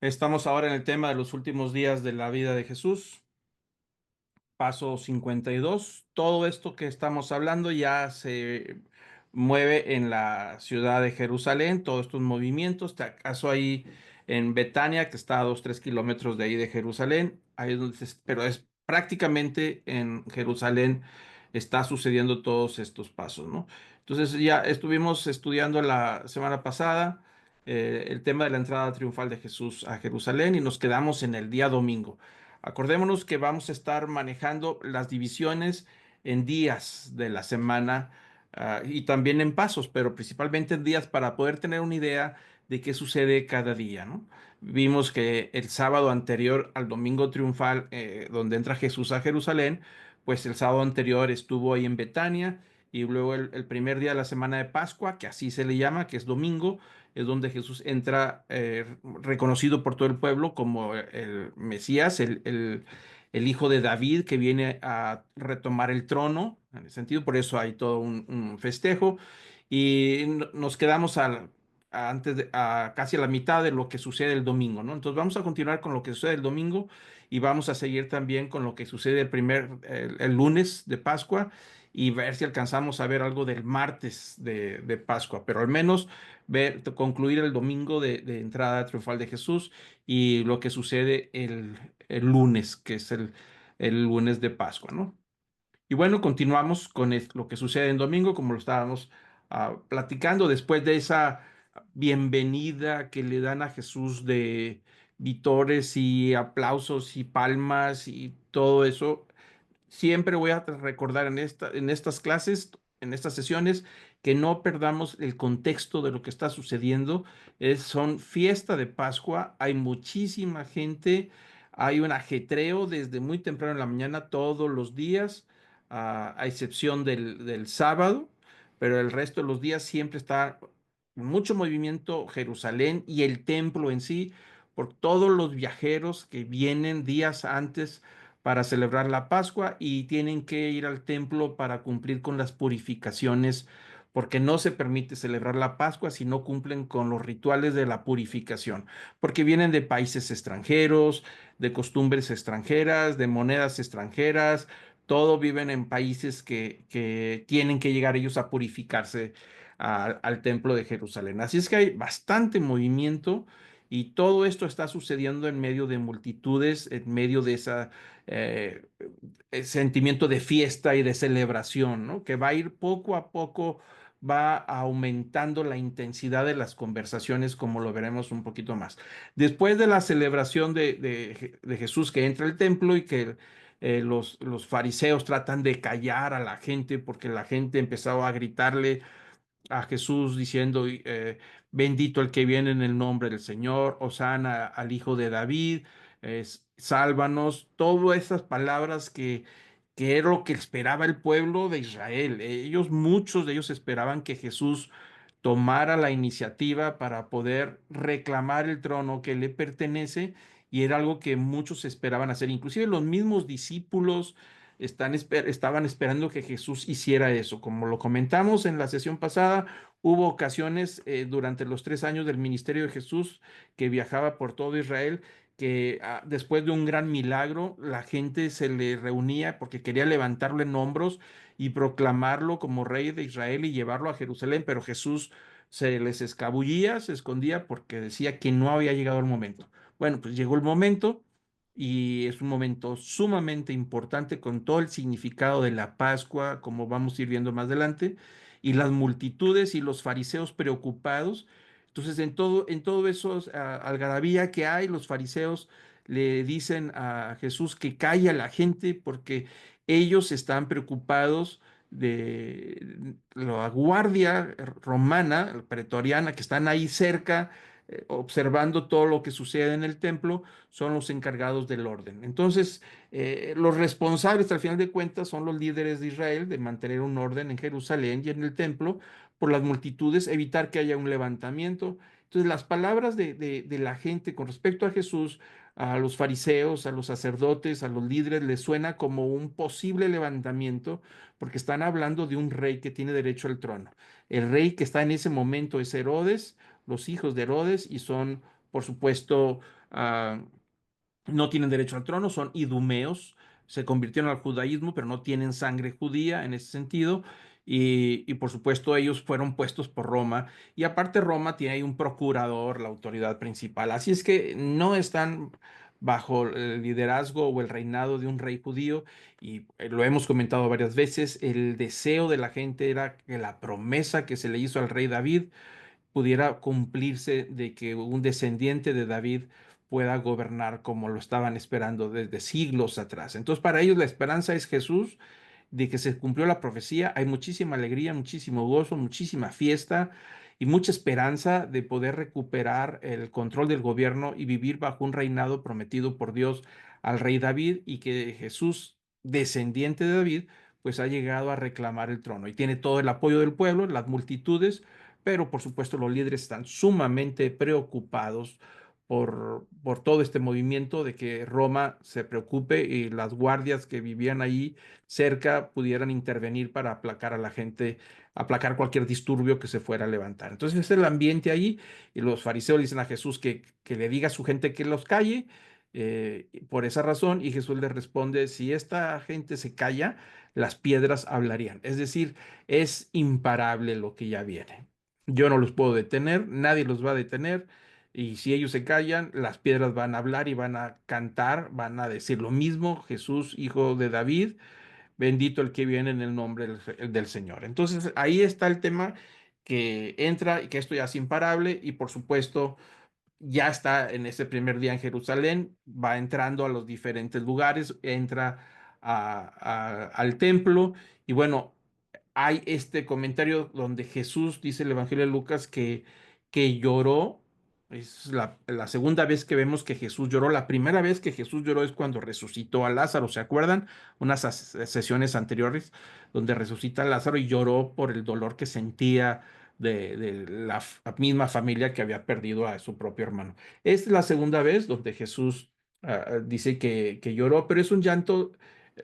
Estamos ahora en el tema de los últimos días de la vida de Jesús, paso 52. Todo esto que estamos hablando ya se mueve en la ciudad de Jerusalén, todos estos movimientos. ¿Acaso ahí en Betania, que está a 2, 3 kilómetros de ahí de Jerusalén? Ahí es donde pero es prácticamente en Jerusalén está sucediendo todos estos pasos, ¿no? Entonces ya estuvimos estudiando la semana pasada el tema de la entrada triunfal de Jesús a Jerusalén y nos quedamos en el día domingo. Acordémonos que vamos a estar manejando las divisiones en días de la semana, y también en pasos, pero principalmente en días para poder tener una idea de qué sucede cada día, ¿no? Vimos que el sábado anterior al domingo triunfal, donde entra Jesús a Jerusalén, pues el sábado anterior estuvo ahí en Betania, y luego el primer día de la semana de Pascua, que así se le llama, que es domingo, es donde Jesús entra, reconocido por todo el pueblo como el Mesías, el hijo de David que viene a retomar el trono, en ese sentido, por eso hay todo un festejo. Y nos quedamos casi a la mitad de lo que sucede el domingo, ¿no? Entonces vamos a continuar con lo que sucede el domingo y vamos a seguir también con lo que sucede el lunes de Pascua, y ver si alcanzamos a ver algo del martes de Pascua, pero al menos concluir el domingo de entrada triunfal de Jesús y lo que sucede el lunes, que es el lunes de Pascua, ¿no? Y bueno, continuamos con lo que sucede en domingo, como lo estábamos platicando, después de esa bienvenida que le dan a Jesús de vítores y aplausos y palmas y todo eso. Siempre voy a recordar en estas clases, en estas sesiones, que no perdamos el contexto de lo que está sucediendo. Son fiesta de Pascua, hay muchísima gente, hay un ajetreo desde muy temprano en la mañana todos los días, a excepción del sábado, pero el resto de los días siempre está mucho movimiento Jerusalén y el templo en sí, por todos los viajeros que vienen días antes para celebrar la Pascua y tienen que ir al templo para cumplir con las purificaciones, porque no se permite celebrar la Pascua si no cumplen con los rituales de la purificación, porque vienen de países extranjeros, de costumbres extranjeras, de monedas extranjeras, todo viven en países que tienen que llegar ellos a purificarse al templo de Jerusalén. Así es que hay bastante movimiento. Y todo esto está sucediendo en medio de multitudes, en medio de eh, sentimiento de fiesta y de celebración, ¿no? Que va a ir poco a poco, va aumentando la intensidad de las conversaciones, como lo veremos un poquito más. Después de la celebración de Jesús que entra al templo y que los fariseos tratan de callar a la gente porque la gente empezaba a gritarle a Jesús diciendo, bendito el que viene en el nombre del Señor, hosana al Hijo de David, sálvanos, todas esas palabras que era lo que esperaba el pueblo de Israel. Muchos de ellos esperaban que Jesús tomara la iniciativa para poder reclamar el trono que le pertenece, y era algo que muchos esperaban hacer. Inclusive los mismos discípulos estaban esperando que Jesús hiciera eso. Como lo comentamos en la sesión pasada, hubo ocasiones durante los 3 años del ministerio de Jesús, que viajaba por todo Israel, que después de un gran milagro, la gente se le reunía porque quería levantarlo en hombros y proclamarlo como rey de Israel y llevarlo a Jerusalén, pero Jesús se les escabullía, se escondía porque decía que no había llegado el momento. Bueno, pues llegó el momento, y es un momento sumamente importante con todo el significado de la Pascua, como vamos a ir viendo más adelante, y las multitudes y los fariseos preocupados. Entonces, en todo eso, algarabía que hay, los fariseos le dicen a Jesús que calle a la gente porque ellos están preocupados de la guardia romana, pretoriana, que están ahí cerca, observando todo lo que sucede en el templo, son los encargados del orden. Entonces, los responsables, al final de cuentas, son los líderes de Israel de mantener un orden en Jerusalén y en el templo, por las multitudes, evitar que haya un levantamiento. Entonces, las palabras de la gente con respecto a Jesús, a los fariseos, a los sacerdotes, a los líderes, les suena como un posible levantamiento, porque están hablando de un rey que tiene derecho al trono. El rey que está en ese momento es Herodes, los hijos de Herodes, y son por supuesto, ah, no tienen derecho al trono, son idumeos, se convirtieron al judaísmo, pero no tienen sangre judía en ese sentido. Y por supuesto ellos fueron puestos por Roma y aparte Roma tiene ahí un procurador, la autoridad principal. Así es que no están bajo el liderazgo o el reinado de un rey judío y lo hemos comentado varias veces, el deseo de la gente era que la promesa que se le hizo al rey David pudiera cumplirse de que un descendiente de David pueda gobernar como lo estaban esperando desde siglos atrás. Entonces, para ellos la esperanza es Jesús, de que se cumplió la profecía. Hay muchísima alegría, muchísimo gozo, muchísima fiesta y mucha esperanza de poder recuperar el control del gobierno y vivir bajo un reinado prometido por Dios al rey David y que Jesús, descendiente de David, pues ha llegado a reclamar el trono y tiene todo el apoyo del pueblo, las multitudes, pero por supuesto los líderes están sumamente preocupados por todo este movimiento de que Roma se preocupe y las guardias que vivían ahí cerca pudieran intervenir para aplacar a la gente, aplacar cualquier disturbio que se fuera a levantar. Entonces es el ambiente ahí y los fariseos le dicen a Jesús que le diga a su gente que los calle. Por esa razón, y Jesús le responde, si esta gente se calla, las piedras hablarían. Es decir, es imparable lo que ya viene. Yo no los puedo detener, nadie los va a detener. Y si ellos se callan, las piedras van a hablar y van a cantar, van a decir lo mismo, Jesús, hijo de David, bendito el que viene en el nombre del Señor. Entonces ahí está el tema que entra y que esto ya es imparable y por supuesto ya está en ese primer día en Jerusalén, va entrando a los diferentes lugares, entra al templo y bueno, hay este comentario donde Jesús, dice el Evangelio de Lucas, que lloró. Es la segunda vez que vemos que Jesús lloró. La primera vez que Jesús lloró es cuando resucitó a Lázaro, ¿se acuerdan? Unas sesiones anteriores donde resucita a Lázaro y lloró por el dolor que sentía de la misma familia que había perdido a su propio hermano. Es la segunda vez donde Jesús dice que lloró, pero es un llanto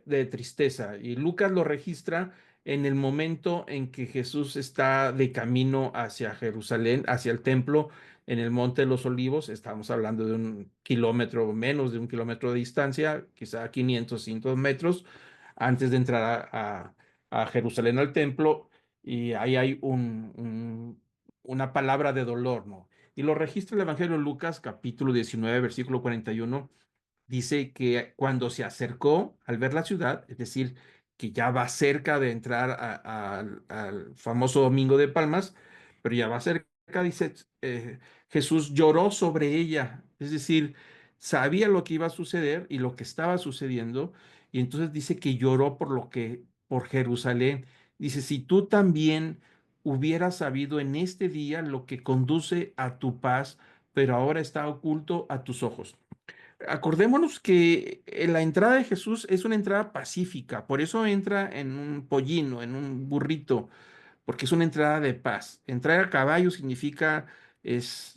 de tristeza y Lucas lo registra en el momento en que Jesús está de camino hacia Jerusalén, hacia el templo, en el Monte de los Olivos. Estamos hablando de un kilómetro, menos de un kilómetro de distancia, quizá 500, 600 metros, antes de entrar a Jerusalén al templo, y ahí hay una palabra de dolor, ¿no? Y lo registra el Evangelio de Lucas, capítulo 19, versículo 41. Dice que cuando se acercó al ver la ciudad, es decir, que ya va cerca de entrar al famoso Domingo de Palmas, pero ya va cerca, dice, Jesús lloró sobre ella, es decir, sabía lo que iba a suceder y lo que estaba sucediendo, y entonces dice que lloró por Jerusalén. Dice, si tú también hubieras sabido en este día lo que conduce a tu paz, pero ahora está oculto a tus ojos. Acordémonos que la entrada de Jesús es una entrada pacífica, por eso entra en un pollino, en un burrito, porque es una entrada de paz. Entrar a caballo significa, es,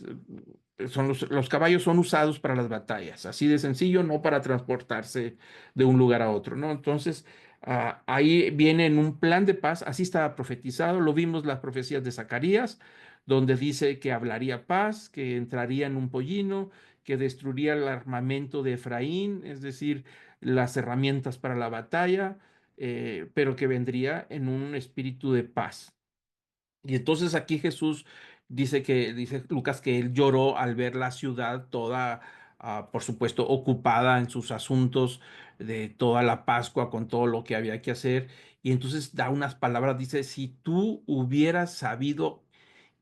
los caballos son usados para las batallas, así de sencillo, no para transportarse de un lugar a otro, ¿no? Entonces, ahí viene en un plan de paz, así estaba profetizado, lo vimos las profecías de Zacarías, donde dice que hablaría paz, que entraría en un pollino, que destruiría el armamento de Efraín, es decir, las herramientas para la batalla, pero que vendría en un espíritu de paz. Y entonces aquí Jesús dice Lucas que él lloró al ver la ciudad toda, por supuesto, ocupada en sus asuntos de toda la Pascua con todo lo que había que hacer. Y entonces da unas palabras, dice, si tú hubieras sabido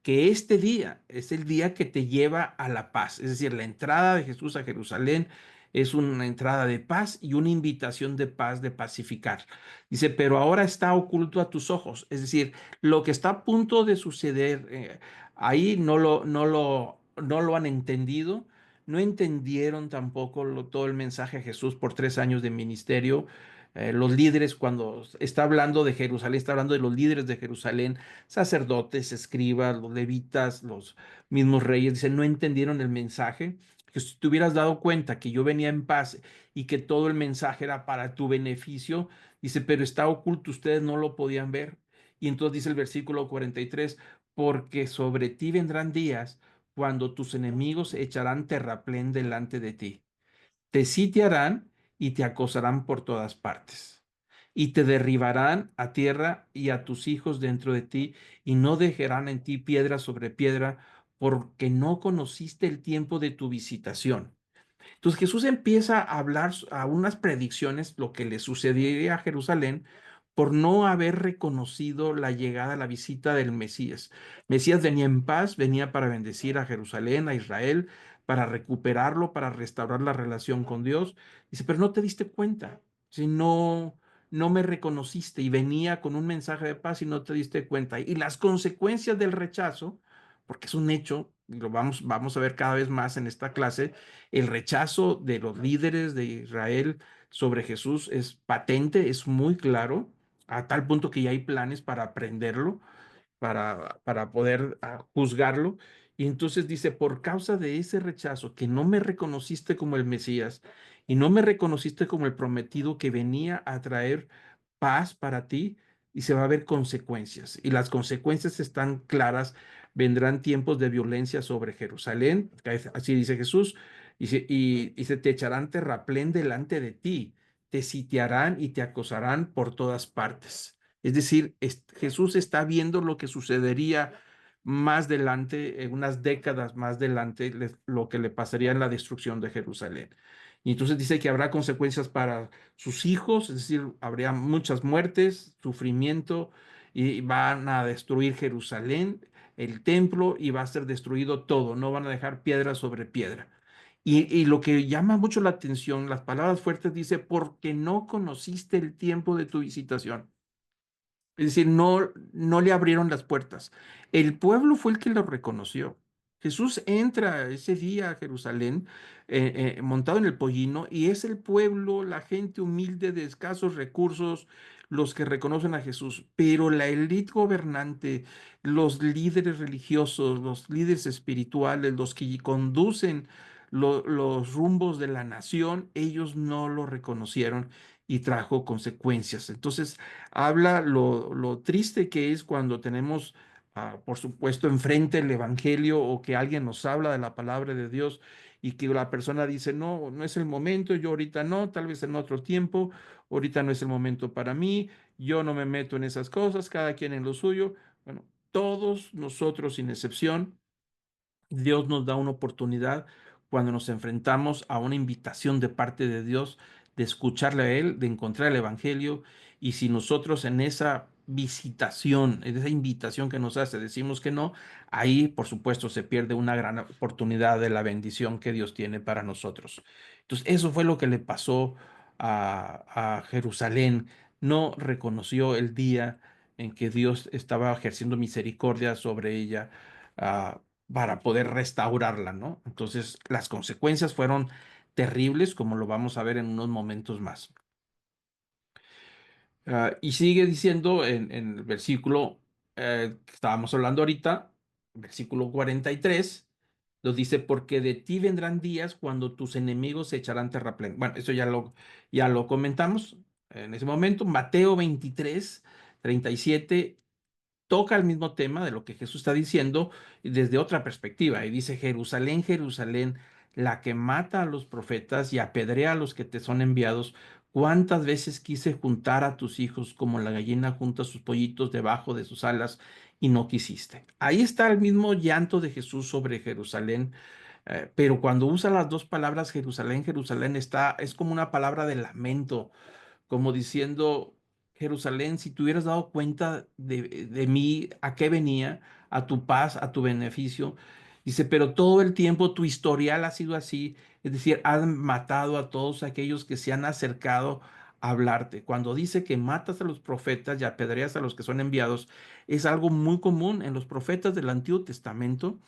que este día es el día que te lleva a la paz. Es decir, la entrada de Jesús a Jerusalén es una entrada de paz y una invitación de paz, de pacificar. Dice, pero ahora está oculto a tus ojos. Es decir, lo que está a punto de suceder ahí no lo han entendido. No entendieron tampoco todo el mensaje de Jesús por 3 años de ministerio. Los líderes, cuando está hablando de Jerusalén, está hablando de los líderes de Jerusalén, sacerdotes, escribas, los levitas, los mismos reyes, dicen, no entendieron el mensaje. Que si te hubieras dado cuenta que yo venía en paz y que todo el mensaje era para tu beneficio, dice, pero está oculto, ustedes no lo podían ver. Y entonces dice el versículo 43, porque sobre ti vendrán días cuando tus enemigos echarán terraplén delante de ti. Te sitiarán y te acosarán por todas partes. Y te derribarán a tierra y a tus hijos dentro de ti, y no dejarán en ti piedra sobre piedra, porque no conociste el tiempo de tu visitación. Entonces Jesús empieza a hablar a unas predicciones, lo que le sucedería a Jerusalén por no haber reconocido la llegada, la visita del Mesías. Mesías venía en paz, venía para bendecir a Jerusalén, a Israel, para recuperarlo, para restaurar la relación con Dios. Dice, pero no te diste cuenta, si no, no me reconociste y venía con un mensaje de paz y no te diste cuenta. Y las consecuencias del rechazo, porque es un hecho, y lo vamos a ver cada vez más en esta clase, el rechazo de los líderes de Israel sobre Jesús es patente, es muy claro, a tal punto que ya hay planes para aprenderlo, para poder juzgarlo. Y entonces dice, por causa de ese rechazo, que no me reconociste como el Mesías y no me reconociste como el prometido que venía a traer paz para ti, y se va a ver consecuencias. Y las consecuencias están claras. Vendrán tiempos de violencia sobre Jerusalén, así dice Jesús, y se te echarán terraplén delante de ti, te sitiarán y te acosarán por todas partes. Es decir, Jesús está viendo lo que sucedería más adelante, unas décadas más adelante, lo que le pasaría en la destrucción de Jerusalén. Y entonces dice que habrá consecuencias para sus hijos, es decir, habría muchas muertes, sufrimiento, y van a destruir Jerusalén, el templo, y va a ser destruido todo, no van a dejar piedra sobre piedra. Y lo que llama mucho la atención, las palabras fuertes dice, porque no conociste el tiempo de tu visitación. Es decir, no le abrieron las puertas. El pueblo fue el que lo reconoció. Jesús entra ese día a Jerusalén montado en el pollino, y es el pueblo, la gente humilde de escasos recursos, los que reconocen a Jesús. Pero la élite gobernante, los líderes religiosos, los líderes espirituales, los que conducen los rumbos de la nación, ellos no lo reconocieron y trajo consecuencias. Entonces, habla lo triste que es cuando tenemos, por supuesto, enfrente el Evangelio, o que alguien nos habla de la palabra de Dios y que la persona dice, no, no es el momento, yo ahorita no, tal vez en otro tiempo, ahorita no es el momento para mí, yo no me meto en esas cosas, cada quien en lo suyo. Bueno, todos nosotros, sin excepción, Dios nos da una oportunidad cuando nos enfrentamos a una invitación de parte de Dios de escucharle a Él, de encontrar el Evangelio. Y si nosotros en esa visitación, en esa invitación que nos hace, decimos que no, ahí por supuesto se pierde una gran oportunidad de la bendición que Dios tiene para nosotros. Entonces, eso fue lo que le pasó a Jerusalén. No reconoció el día en que Dios estaba ejerciendo misericordia sobre ella. ah, para poder restaurarla, ¿no? Entonces, las consecuencias fueron terribles, como lo vamos a ver en unos momentos más. Y sigue diciendo en el versículo que estábamos hablando ahorita, versículo 43, nos dice, porque de ti vendrán días cuando tus enemigos se echarán terraplén. Bueno, eso ya lo comentamos en ese momento. Mateo 23, 37 toca el mismo tema de lo que Jesús está diciendo desde otra perspectiva. Y dice, Jerusalén, Jerusalén, la que mata a los profetas y apedrea a los que te son enviados, cuántas veces quise juntar a tus hijos como la gallina junta sus pollitos debajo de sus alas y no quisiste. Ahí está el mismo llanto de Jesús sobre Jerusalén. Pero cuando usa las dos palabras Jerusalén, Jerusalén es como una palabra de lamento, como diciendo, Jerusalén, si te hubieras dado cuenta de mí, a qué venía, a tu paz, a tu beneficio. Dice, pero todo el tiempo tu historial ha sido así, es decir, han matado a todos aquellos que se han acercado a hablarte. Cuando dice que matas a los profetas y apedreas a los que son enviados, es algo muy común en los profetas del Antiguo Testamento.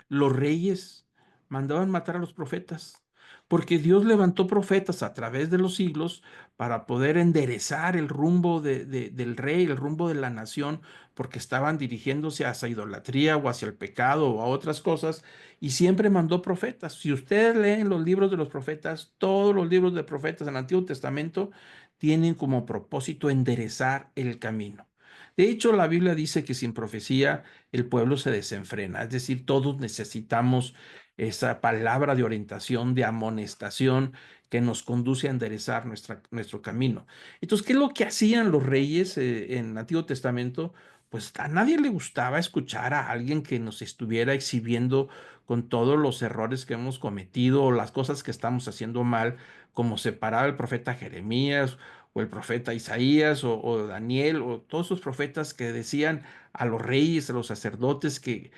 Los reyes mandaban matar a los profetas, porque Dios levantó profetas a través de los siglos para poder enderezar el rumbo del rey, el rumbo de la nación, porque estaban dirigiéndose hacia idolatría o hacia el pecado o a otras cosas, y siempre mandó profetas. Si ustedes leen los libros de los profetas, todos los libros de profetas del Antiguo Testamento tienen como propósito enderezar el camino. De hecho, la Biblia dice que sin profecía el pueblo se desenfrena, es decir, todos necesitamos esa palabra de orientación, de amonestación que nos conduce a enderezar nuestro camino. Entonces, ¿qué es lo que hacían los reyes en el Antiguo Testamento? Pues a nadie le gustaba escuchar a alguien que nos estuviera exhibiendo con todos los errores que hemos cometido o las cosas que estamos haciendo mal, como separaba el profeta Jeremías o el profeta Isaías o Daniel o todos esos profetas que decían a los reyes, a los sacerdotes que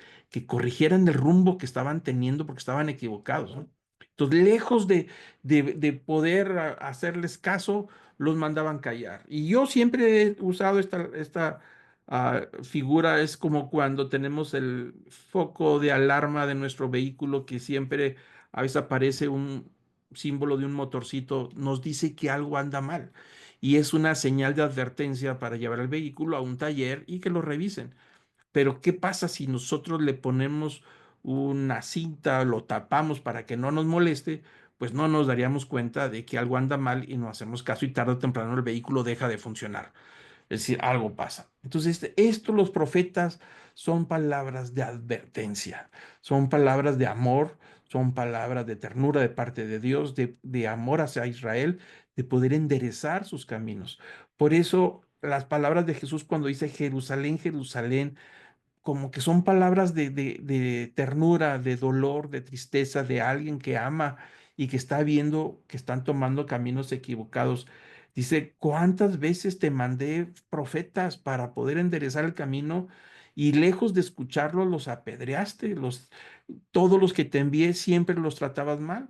corrigieran el rumbo que estaban teniendo porque estaban equivocados, ¿no? Entonces, lejos de poder hacerles caso, los mandaban callar. Y yo siempre he usado esta figura, es como cuando tenemos el foco de alarma de nuestro vehículo que siempre a veces aparece un símbolo de un motorcito, nos dice que algo anda mal y es una señal de advertencia para llevar el vehículo a un taller y que lo revisen. Pero ¿qué pasa si nosotros le ponemos una cinta, lo tapamos para que no nos moleste? Pues no nos daríamos cuenta de que algo anda mal y no hacemos caso y tarde o temprano el vehículo deja de funcionar. Es decir, algo pasa. Entonces, esto los profetas son palabras de advertencia, son palabras de amor, son palabras de ternura de parte de Dios, de amor hacia Israel, de poder enderezar sus caminos. Por eso las palabras de Jesús cuando dice Jerusalén, Jerusalén, como que son palabras de ternura, de dolor, de tristeza, de alguien que ama y que está viendo que están tomando caminos equivocados. Dice, ¿cuántas veces te mandé profetas para poder enderezar el camino y lejos de escucharlos los apedreaste? Todos los que te envié siempre los tratabas mal.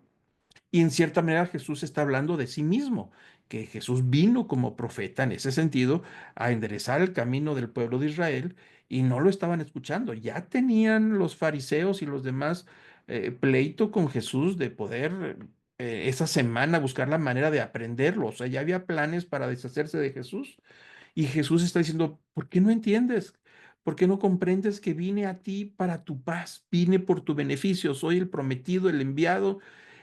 Y en cierta manera Jesús está hablando de sí mismo, que Jesús vino como profeta en ese sentido a enderezar el camino del pueblo de Israel y no lo estaban escuchando. Ya tenían los fariseos y los demás pleito con Jesús de poder esa semana buscar la manera de aprenderlo. O sea, ya había planes para deshacerse de Jesús. Y Jesús está diciendo, ¿por qué no entiendes? ¿Por qué no comprendes que vine a ti para tu paz? Vine por tu beneficio. Soy el prometido, el enviado,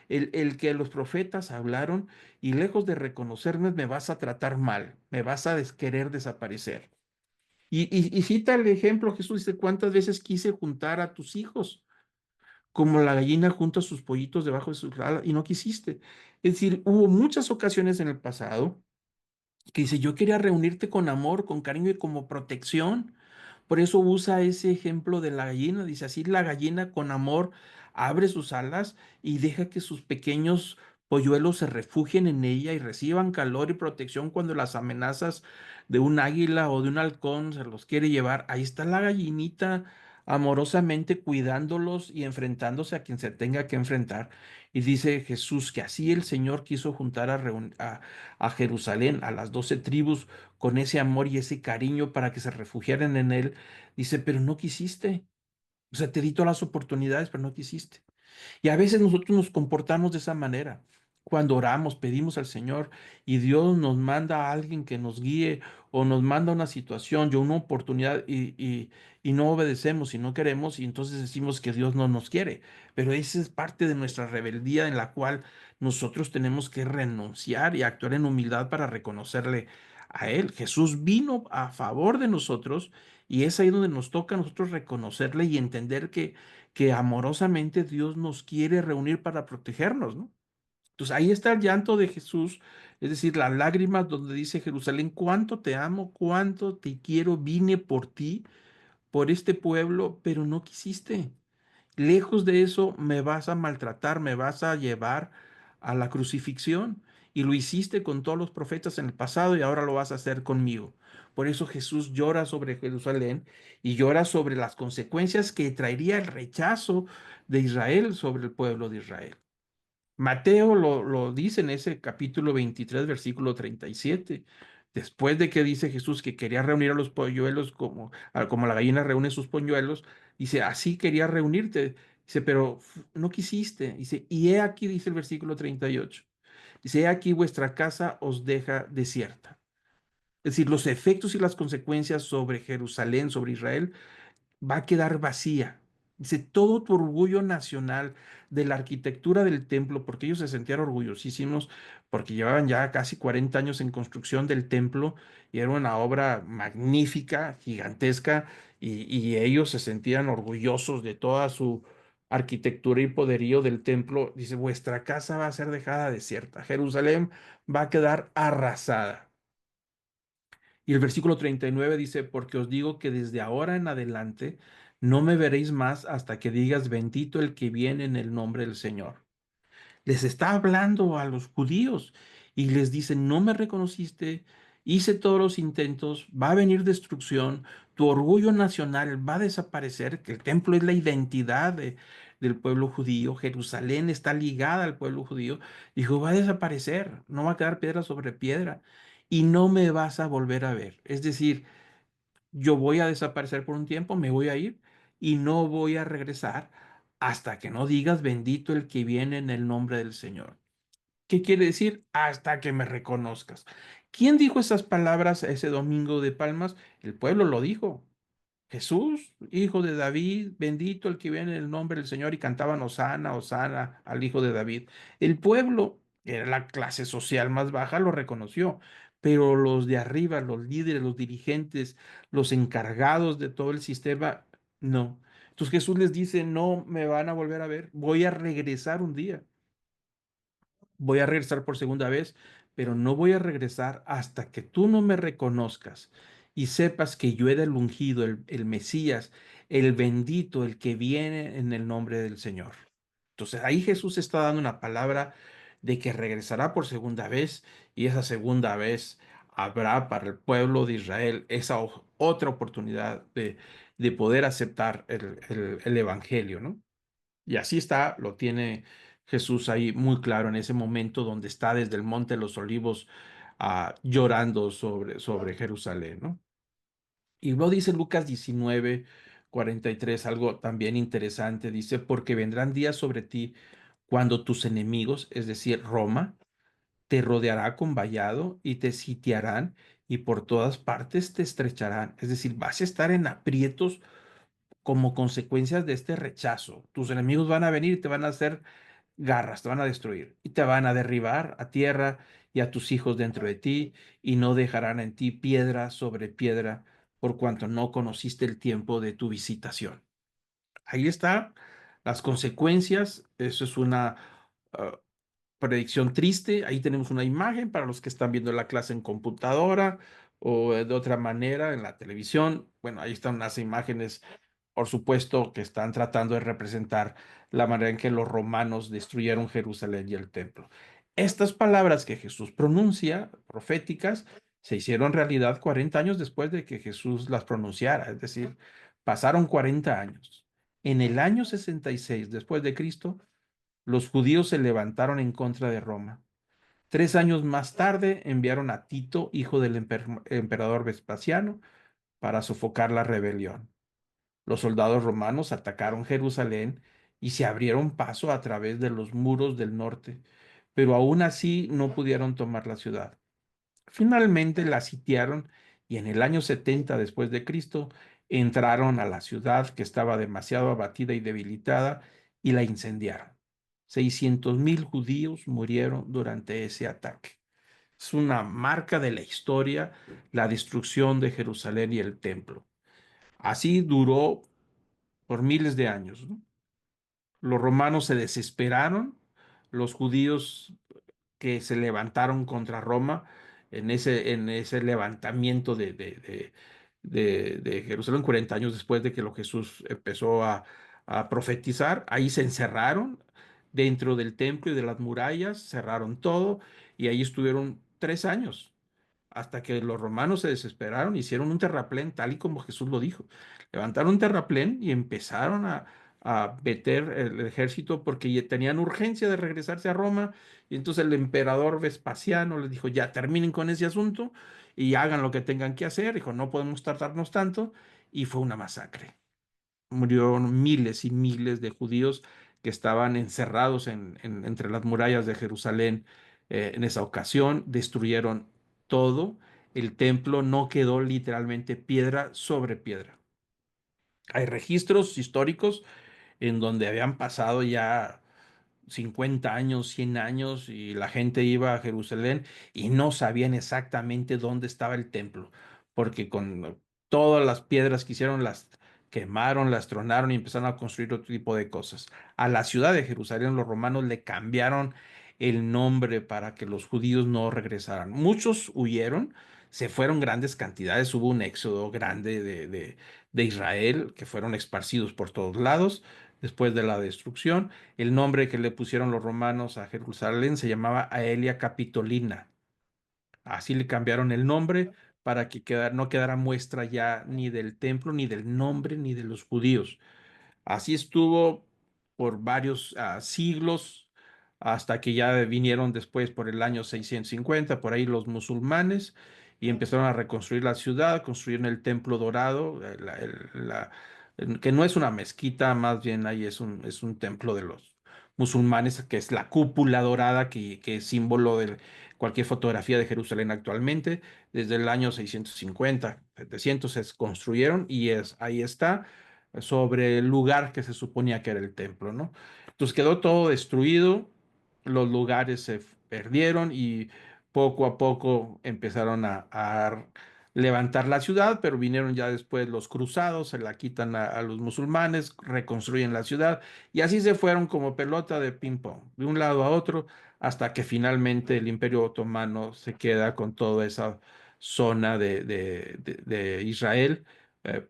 el que los profetas hablaron y lejos de reconocerme me vas a tratar mal, me vas a querer desaparecer. Y cita el ejemplo, Jesús dice, ¿cuántas veces quise juntar a tus hijos? Como la gallina junta sus pollitos debajo de sus alas y no quisiste. Es decir, hubo muchas ocasiones en el pasado que dice, yo quería reunirte con amor, con cariño y como protección. Por eso usa ese ejemplo de la gallina. Dice, así la gallina con amor abre sus alas y deja que sus pequeños polluelos se refugien en ella y reciban calor y protección cuando las amenazas de un águila o de un halcón se los quiere llevar. Ahí está la gallinita amorosamente cuidándolos y enfrentándose a quien se tenga que enfrentar. Y dice Jesús que así el Señor quiso juntar a Jerusalén, a las 12 tribus, con ese amor y ese cariño para que se refugiaran en él. Dice, pero no quisiste. O sea, te di todas las oportunidades, pero no quisiste. Y a veces nosotros nos comportamos de esa manera. Cuando oramos, pedimos al Señor y Dios nos manda a alguien que nos guíe o nos manda una situación y una oportunidad y no obedecemos y no queremos y entonces decimos que Dios no nos quiere. Pero esa es parte de nuestra rebeldía en la cual nosotros tenemos que renunciar y actuar en humildad para reconocerle a Él. Jesús vino a favor de nosotros y es ahí donde nos toca a nosotros reconocerle y entender que amorosamente Dios nos quiere reunir para protegernos, ¿no? Entonces ahí está el llanto de Jesús, es decir, las lágrimas donde dice Jerusalén, cuánto te amo, cuánto te quiero, vine por ti, por este pueblo, pero no quisiste. Lejos de eso, me vas a maltratar, me vas a llevar a la crucifixión. Y lo hiciste con todos los profetas en el pasado y ahora lo vas a hacer conmigo. Por eso Jesús llora sobre Jerusalén y llora sobre las consecuencias que traería el rechazo de Israel sobre el pueblo de Israel. Mateo lo dice en ese capítulo 23 versículo 37. Después de que dice Jesús que quería reunir a los polluelos como la gallina reúne sus polluelos, dice, así quería reunirte. Dice, pero no quisiste. Dice, y he aquí, dice el versículo 38. Dice, he aquí vuestra casa os deja desierta. Es decir, los efectos y las consecuencias sobre Jerusalén, sobre Israel, va a quedar vacía. Dice, todo tu orgullo nacional de la arquitectura del templo, porque ellos se sentían orgullosísimos, porque llevaban ya casi 40 años en construcción del templo y era una obra magnífica, gigantesca, y ellos se sentían orgullosos de toda su arquitectura y poderío del templo. Dice, vuestra casa va a ser dejada desierta, Jerusalén va a quedar arrasada. Y el versículo 39 dice, porque os digo que desde ahora en adelante no me veréis más hasta que digas, bendito el que viene en el nombre del Señor. Les está hablando a los judíos y les dice, no me reconociste, hice todos los intentos, va a venir destrucción, tu orgullo nacional va a desaparecer, que el templo es la identidad del pueblo judío, Jerusalén está ligada al pueblo judío, dijo, va a desaparecer, no va a quedar piedra sobre piedra y no me vas a volver a ver. Es decir, yo voy a desaparecer por un tiempo, me voy a ir y no voy a regresar hasta que no digas bendito el que viene en el nombre del Señor. ¿Qué quiere decir? Hasta que me reconozcas. ¿Quién dijo esas palabras ese domingo de Palmas? El pueblo lo dijo. Jesús, hijo de David, bendito el que viene en el nombre del Señor, y cantaban Hosana, Hosana al hijo de David. El pueblo, que era la clase social más baja, lo reconoció, pero los de arriba, los líderes, los dirigentes, los encargados de todo el sistema, no. Entonces Jesús les dice, no me van a volver a ver, voy a regresar un día, voy a regresar por segunda vez, pero no voy a regresar hasta que tú no me reconozcas y sepas que yo era el ungido, el Mesías, el bendito, el que viene en el nombre del Señor. Entonces ahí Jesús está dando una palabra de que regresará por segunda vez y esa segunda vez habrá para el pueblo de Israel esa otra oportunidad de poder aceptar el Evangelio, ¿no? Y así está, lo tiene Jesús ahí muy claro en ese momento donde está desde el Monte de los Olivos llorando sobre Jerusalén, ¿no? Y luego dice Lucas 19:43 algo también interesante, dice, porque vendrán días sobre ti cuando tus enemigos, es decir, Roma, te rodeará con vallado y te sitiarán y por todas partes te estrecharán. Es decir, vas a estar en aprietos como consecuencias de este rechazo. Tus enemigos van a venir y te van a hacer garras, te van a destruir y te van a derribar a tierra y a tus hijos dentro de ti y no dejarán en ti piedra sobre piedra por cuanto no conociste el tiempo de tu visitación. Ahí está las consecuencias. Eso es una uh, predicción triste. Ahí tenemos una imagen para los que están viendo la clase en computadora o de otra manera en la televisión. Bueno, ahí están las imágenes, por supuesto, que están tratando de representar la manera en que los romanos destruyeron Jerusalén y el templo. Estas palabras que Jesús pronuncia, proféticas, se hicieron realidad 40 años después de que Jesús las pronunciara, es decir, pasaron 40 años. En el año 66 después de Cristo, los judíos se levantaron en contra de Roma. 3 años más tarde enviaron a Tito, hijo del emperador Vespasiano, para sofocar la rebelión. Los soldados romanos atacaron Jerusalén y se abrieron paso a través de los muros del norte, pero aún así no pudieron tomar la ciudad. Finalmente la sitiaron y en el año 70 después de Cristo entraron a la ciudad que estaba demasiado abatida y debilitada y la incendiaron. 600,000 judíos murieron durante ese ataque. Es una marca de la historia, la destrucción de Jerusalén y el templo. Así duró por miles de años, ¿no? Los romanos se desesperaron, los judíos que se levantaron contra Roma en ese levantamiento de Jerusalén, 40 años después de que lo Jesús empezó a profetizar. Ahí se encerraron dentro del templo y de las murallas, cerraron todo y ahí estuvieron 3 años hasta que los romanos se desesperaron, hicieron un terraplén tal y como Jesús lo dijo. Levantaron un terraplén y empezaron a meter el ejército porque ya tenían urgencia de regresarse a Roma. Y entonces el emperador Vespasiano les dijo, ya terminen con ese asunto y hagan lo que tengan que hacer. Dijo, no podemos tardarnos tanto. Y fue una masacre. Murieron miles y miles de judíos que estaban encerrados entre las murallas de Jerusalén en esa ocasión. Destruyeron todo. El templo no quedó literalmente piedra sobre piedra. Hay registros históricos en donde habían pasado ya 50 años, 100 años, y la gente iba a Jerusalén y no sabían exactamente dónde estaba el templo, porque con todas las piedras que hicieron las quemaron, las tronaron y empezaron a construir otro tipo de cosas. A la ciudad de Jerusalén los romanos le cambiaron el nombre para que los judíos no regresaran. Muchos huyeron, se fueron grandes cantidades, hubo un éxodo grande de Israel que fueron esparcidos por todos lados después de la destrucción. El nombre que le pusieron los romanos a Jerusalén se llamaba Aelia Capitolina. Así le cambiaron el nombre para que no quedara muestra ya ni del templo, ni del nombre, ni de los judíos. Así estuvo por varios siglos, hasta que ya vinieron después por el año 650 por ahí los musulmanes, y empezaron a reconstruir la ciudad, construyeron el Templo Dorado, que no es una mezquita, más bien ahí es un templo de los musulmanes, que es la cúpula dorada, que es símbolo de cualquier fotografía de Jerusalén actualmente. Desde el año 650, 700 se construyeron y ahí está sobre el lugar que se suponía que era el templo, ¿no? Entonces quedó todo destruido, los lugares se perdieron y poco a poco empezaron a levantar la ciudad, pero vinieron ya después los cruzados, se la quitan a los musulmanes, reconstruyen la ciudad y así se fueron como pelota de ping pong, de un lado a otro, hasta que finalmente el Imperio Otomano se queda con toda esa zona de Israel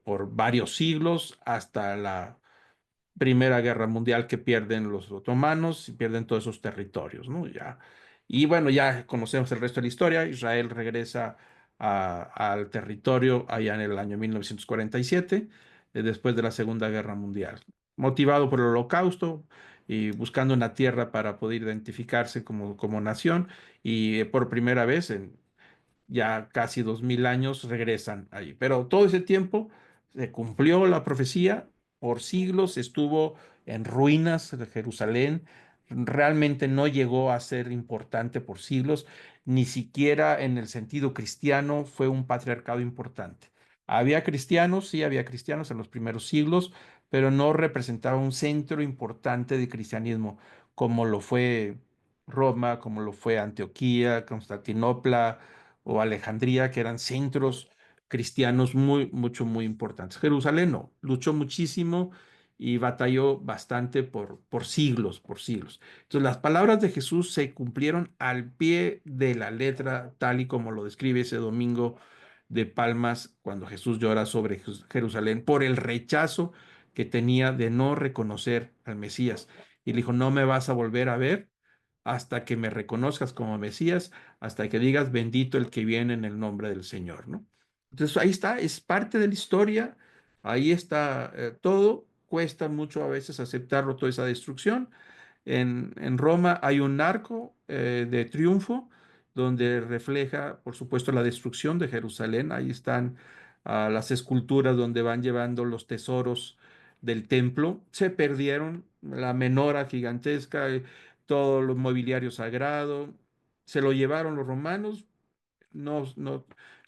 por varios siglos hasta la Primera Guerra Mundial, que pierden los otomanos y pierden todos esos territorios, ¿no? Ya. Y bueno, ya conocemos el resto de la historia. Israel regresa al territorio allá en el año 1947, después de la Segunda Guerra Mundial, motivado por el Holocausto y buscando una tierra para poder identificarse como nación. Y por primera vez en ya casi 2000 años regresan ahí. Pero todo ese tiempo se cumplió la profecía, por siglos estuvo en ruinas de Jerusalén, realmente no llegó a ser importante por siglos, ni siquiera en el sentido cristiano fue un patriarcado importante. Había cristianos, sí, había cristianos en los primeros siglos, pero no representaba un centro importante de cristianismo como lo fue Roma, como lo fue Antioquía, Constantinopla o Alejandría, que eran centros cristianos muy importantes. Jerusalén no, luchó muchísimo y batalló bastante por siglos, por siglos. Entonces, las palabras de Jesús se cumplieron al pie de la letra, tal y como lo describe ese domingo de Palmas, cuando Jesús llora sobre Jerusalén por el rechazo que tenía de no reconocer al Mesías. Y le dijo, no me vas a volver a ver hasta que me reconozcas como Mesías, hasta que digas bendito el que viene en el nombre del Señor, ¿no? Entonces ahí está, es parte de la historia, ahí está todo, cuesta mucho a veces aceptarlo, toda esa destrucción. En Roma hay un arco de triunfo donde refleja, por supuesto, la destrucción de Jerusalén. Ahí están las esculturas donde van llevando los tesoros del templo. Se perdieron la menora gigantesca, todo lo mobiliario sagrado. Se lo llevaron los romanos.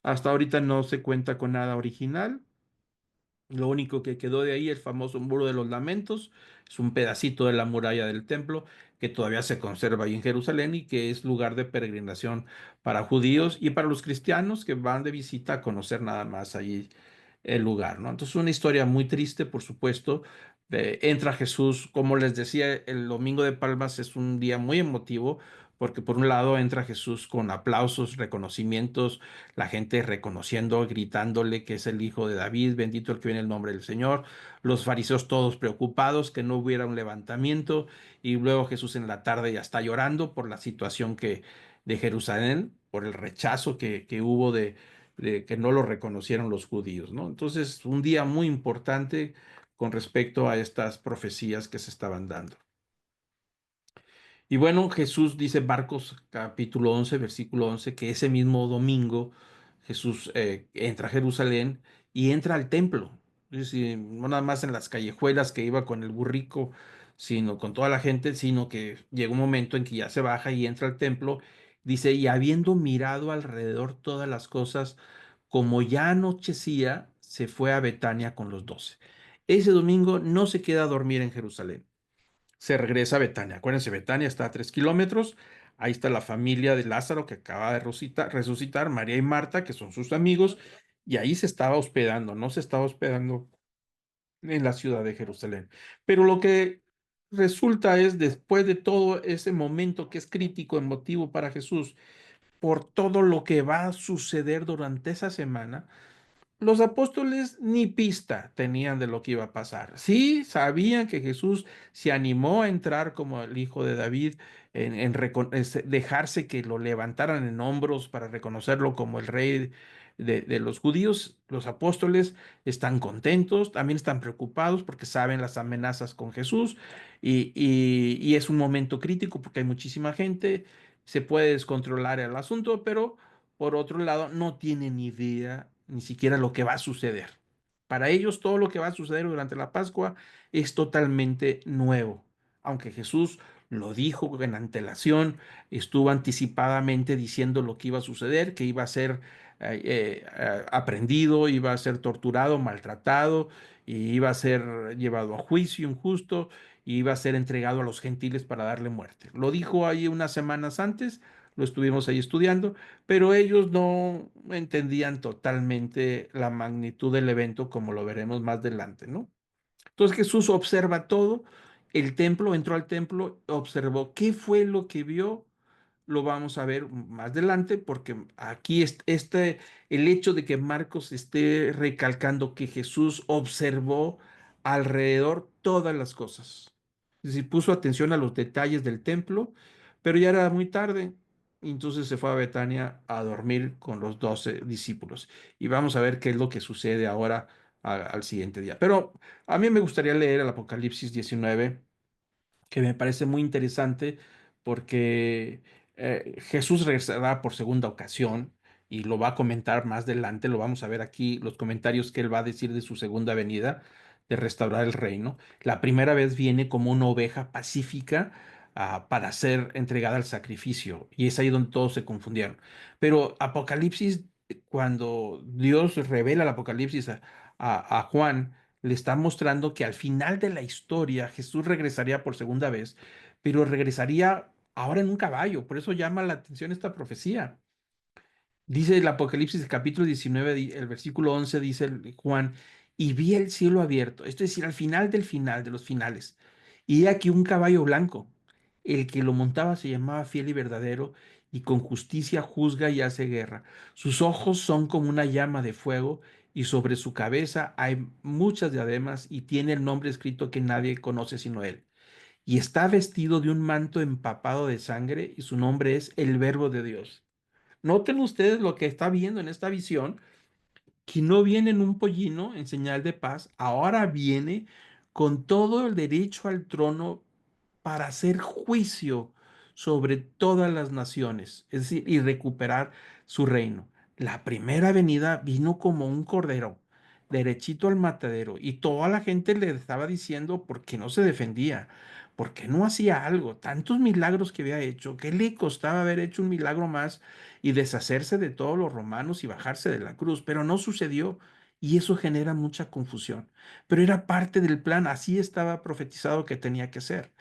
Hasta ahorita no se cuenta con nada original. Lo único que quedó de ahí, el famoso Muro de los Lamentos, es un pedacito de la muralla del templo que todavía se conserva ahí en Jerusalén y que es lugar de peregrinación para judíos y para los cristianos que van de visita a conocer nada más ahí el lugar, ¿no? Entonces, una historia muy triste, por supuesto. Entra Jesús, como les decía, el Domingo de Palmas es un día muy emotivo porque por un lado entra Jesús con aplausos, reconocimientos, la gente reconociendo, gritándole que es el Hijo de David, bendito el que viene en el nombre del Señor, los fariseos todos preocupados que no hubiera un levantamiento, y luego Jesús en la tarde ya está llorando por la situación de Jerusalén, por el rechazo que hubo de que no lo reconocieron los judíos, ¿no? Entonces, un día muy importante con respecto a estas profecías que se estaban dando. Y bueno, Jesús dice Marcos capítulo 11 versículo 11 que ese mismo domingo Jesús entra a Jerusalén y entra al templo. Es decir, no nada más en las callejuelas que iba con el burrico, sino con toda la gente, sino que llega un momento en que ya se baja y entra al templo. Dice, y habiendo mirado alrededor todas las cosas, como ya anochecía, se fue a Betania con los 12. ese domingo no se queda a dormir en Jerusalén, se regresa a Betania. Acuérdense, Betania está a 3 kilómetros. Ahí está la familia de Lázaro que acaba de resucitar, María y Marta, que son sus amigos, y ahí se estaba hospedando, no se estaba hospedando en la ciudad de Jerusalén. Pero lo que resulta es, después de todo ese momento que es crítico, emotivo para Jesús, por todo lo que va a suceder durante esa semana, los apóstoles ni pista tenían de lo que iba a pasar. Sí, sabían que Jesús se animó a entrar como el hijo de David, dejarse que lo levantaran en hombros para reconocerlo como el rey de los judíos. Los apóstoles están contentos, también están preocupados porque saben las amenazas con Jesús y es un momento crítico porque hay muchísima gente, se puede descontrolar el asunto, pero por otro lado, no tienen ni idea ni siquiera lo que va a suceder. Para ellos, todo lo que va a suceder durante la Pascua es totalmente nuevo. Aunque Jesús lo dijo en antelación, estuvo anticipadamente diciendo lo que iba a suceder, que iba a ser aprendido, iba a ser torturado, maltratado, y iba a ser llevado a juicio injusto, y iba a ser entregado a los gentiles para darle muerte. Lo dijo ahí unas semanas antes, lo estuvimos ahí estudiando, pero ellos no entendían totalmente la magnitud del evento como lo veremos más adelante, ¿no? Entonces Jesús observa todo, el templo, entró al templo, observó qué fue lo que vio, lo vamos a ver más adelante, porque aquí el hecho de que Marcos esté recalcando que Jesús observó alrededor todas las cosas. Es decir, puso atención a los detalles del templo, pero ya era muy tarde, y entonces se fue a Betania a dormir con los 12 discípulos. Y vamos a ver qué es lo que sucede ahora al siguiente día. Pero a mí me gustaría leer el Apocalipsis 19, que me parece muy interesante porque Jesús regresará por segunda ocasión y lo va a comentar más adelante, lo vamos a ver aquí, los comentarios que él va a decir de su segunda venida, de restaurar el reino. La primera vez viene como una oveja pacífica para ser entregada al sacrificio y es ahí donde todos se confundieron. Pero Apocalipsis, cuando Dios revela el Apocalipsis a Juan, le está mostrando que al final de la historia Jesús regresaría por segunda vez, pero regresaría ahora en un caballo. Por eso llama la atención esta profecía. Dice el Apocalipsis, el capítulo 19, el versículo 11, dice Juan, y vi el cielo abierto, esto es decir, al final del final de los finales, y he aquí un caballo blanco. El que lo montaba se llamaba Fiel y Verdadero, y con justicia juzga y hace guerra. Sus ojos son como una llama de fuego, y sobre su cabeza hay muchas diademas, y tiene el nombre escrito que nadie conoce sino él. Y está vestido de un manto empapado de sangre, y su nombre es el Verbo de Dios. Noten ustedes lo que está viendo en esta visión, que no viene en un pollino en señal de paz, ahora viene con todo el derecho al trono para hacer juicio sobre todas las naciones, es decir, y recuperar su reino. La primera venida vino como un cordero, derechito al matadero, y toda la gente le estaba diciendo por qué no se defendía, por qué no hacía algo, tantos milagros que había hecho, qué le costaba haber hecho un milagro más y deshacerse de todos los romanos y bajarse de la cruz, pero no sucedió. Y eso genera mucha confusión. Pero era parte del plan, así estaba profetizado que tenía que ser.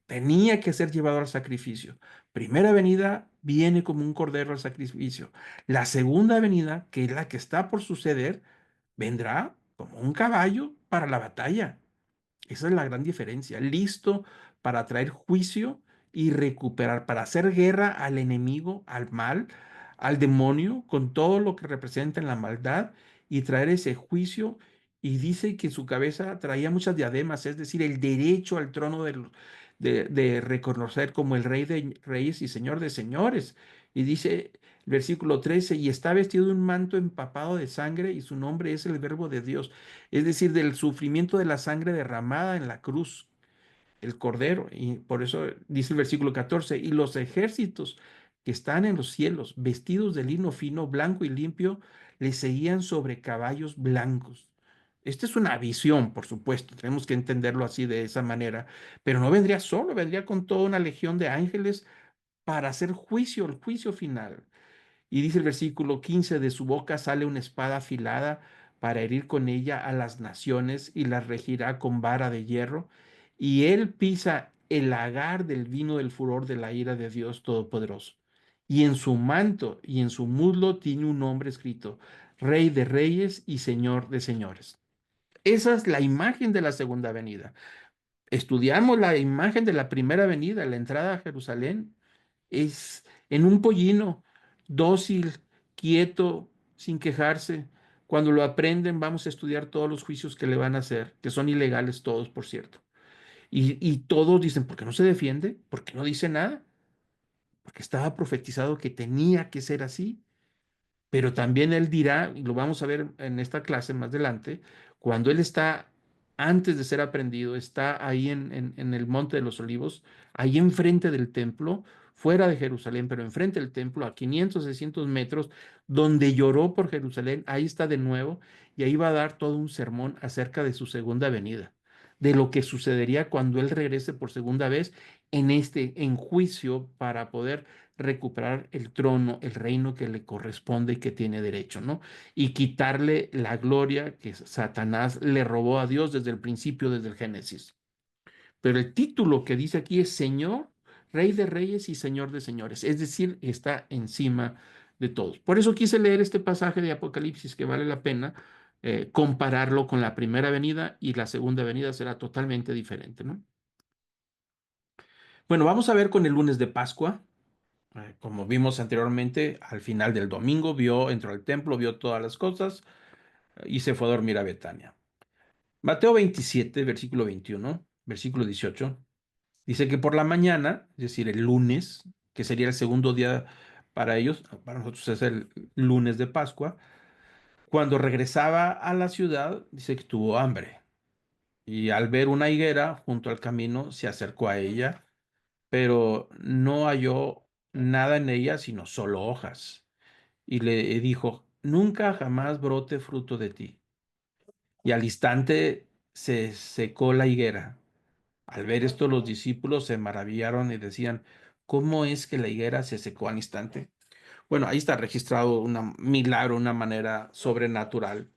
Tenía que ser llevado al sacrificio. Primera venida viene como un cordero al sacrificio. La segunda venida, que es la que está por suceder, vendrá como un caballo para la batalla. Esa es la gran diferencia. Listo para traer juicio y recuperar, para hacer guerra al enemigo, al mal, al demonio, con todo lo que representa en la maldad y traer ese juicio. Y dice que su cabeza traía muchas diademas, es decir, el derecho al trono de reconocer como el rey de reyes y señor de señores. Y dice el versículo 13, y está vestido de un manto empapado de sangre y su nombre es el Verbo de Dios, es decir, del sufrimiento de la sangre derramada en la cruz, el Cordero. Y por eso dice el versículo 14, y los ejércitos que están en los cielos, vestidos de lino fino, blanco y limpio, le seguían sobre caballos blancos. Esta es una visión, por supuesto, tenemos que entenderlo así de esa manera, pero no vendría solo, vendría con toda una legión de ángeles para hacer juicio, el juicio final. Y dice el versículo 15, de su boca sale una espada afilada para herir con ella a las naciones y las regirá con vara de hierro, y él pisa el lagar del vino del furor de la ira de Dios Todopoderoso. Y en su manto y en su muslo tiene un nombre escrito, Rey de Reyes y Señor de Señores. Esa es la imagen de la segunda venida. Estudiamos la imagen de la primera venida, la entrada a Jerusalén, es en un pollino, dócil, quieto, sin quejarse. Cuando lo aprenden, vamos a estudiar todos los juicios que le van a hacer, que son ilegales todos, por cierto. Y todos dicen, ¿por qué no se defiende? ¿Por qué no dice nada? Porque estaba profetizado que tenía que ser así. Pero también él dirá, y lo vamos a ver en esta clase más adelante, cuando él está, antes de ser aprendido, está ahí en el Monte de los Olivos, ahí enfrente del templo, fuera de Jerusalén, pero enfrente del templo, a 500, 600 metros, donde lloró por Jerusalén, ahí está de nuevo, y ahí va a dar todo un sermón acerca de su segunda venida, de lo que sucedería cuando él regrese por segunda vez en juicio para poder recuperar el trono, el reino que le corresponde y que tiene derecho, ¿no? Y quitarle la gloria que Satanás le robó a Dios desde el principio, desde el Génesis. Pero el título que dice aquí es Señor, Rey de Reyes y Señor de Señores, es decir, está encima de todos. Por eso quise leer este pasaje de Apocalipsis que vale la pena compararlo con la primera venida y la segunda venida será totalmente diferente, ¿no? Bueno, vamos a ver con el lunes de Pascua. Como vimos anteriormente, al final del domingo entró al templo, vio todas las cosas y se fue a dormir a Betania. Mateo 27, versículo 21, versículo 18, dice que por la mañana, es decir, el lunes, que sería el segundo día para ellos, para nosotros es el lunes de Pascua, cuando regresaba a la ciudad, dice que tuvo hambre. Y al ver una higuera junto al camino, se acercó a ella, pero no halló nada en ella, sino solo hojas. Y le dijo, nunca jamás brote fruto de ti. Y al instante se secó la higuera. Al ver esto, los discípulos se maravillaron y decían, ¿cómo es que la higuera se secó al instante? Bueno, ahí está registrado un milagro, una manera sobrenatural.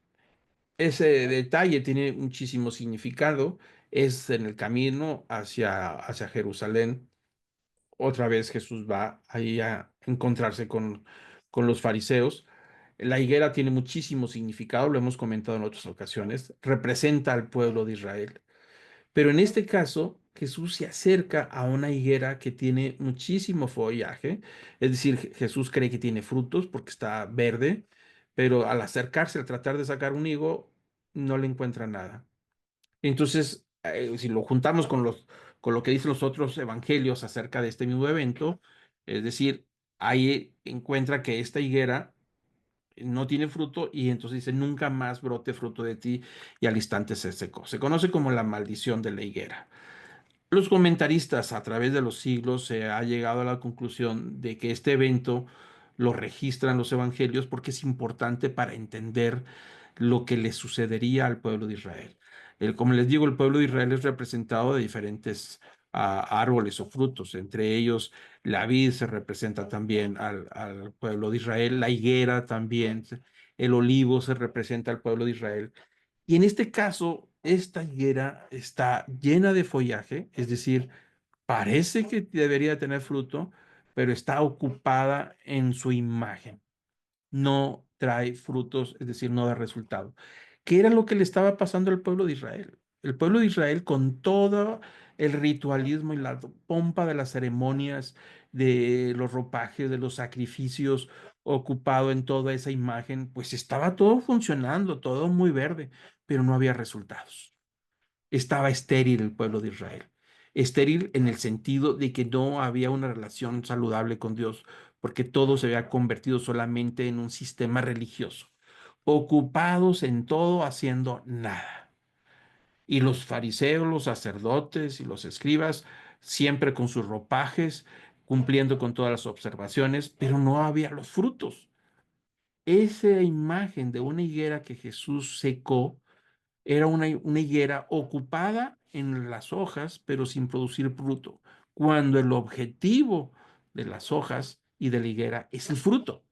Ese detalle tiene muchísimo significado. Es en el camino hacia Jerusalén. Otra vez Jesús va ahí a encontrarse con los fariseos. La higuera tiene muchísimo significado, lo hemos comentado en otras ocasiones, representa al pueblo de Israel. Pero en este caso, Jesús se acerca a una higuera que tiene muchísimo follaje, es decir, Jesús cree que tiene frutos porque está verde, pero al acercarse, al tratar de sacar un higo, no le encuentra nada. Entonces, si lo juntamos con lo que dicen los otros evangelios acerca de este mismo evento, es decir, ahí encuentra que esta higuera no tiene fruto y entonces dice, nunca más brote fruto de ti y al instante se secó. Se conoce como la maldición de la higuera. Los comentaristas a través de los siglos se ha llegado a la conclusión de que este evento lo registran los evangelios porque es importante para entender lo que le sucedería al pueblo de Israel. Como les digo, el pueblo de Israel es representado de diferentes árboles o frutos, entre ellos la vid se representa también al pueblo de Israel, la higuera también, el olivo se representa al pueblo de Israel. Y en este caso, esta higuera está llena de follaje, es decir, parece que debería tener fruto, pero está ocupada en su imagen. No trae frutos, es decir, no da resultado. ¿Qué era lo que le estaba pasando al pueblo de Israel? El pueblo de Israel, con todo el ritualismo y la pompa de las ceremonias, de los ropajes, de los sacrificios, ocupado en toda esa imagen, pues estaba todo funcionando, todo muy verde, pero no había resultados. Estaba estéril el pueblo de Israel. Estéril en el sentido de que no había una relación saludable con Dios, porque todo se había convertido solamente en un sistema religioso, ocupados en todo haciendo nada. Y los fariseos, los sacerdotes y los escribas, siempre con sus ropajes, cumpliendo con todas las observaciones, pero no había los frutos. Esa imagen de una higuera que Jesús secó era una higuera ocupada en las hojas, pero sin producir fruto, cuando el objetivo de las hojas y de la higuera es el fruto.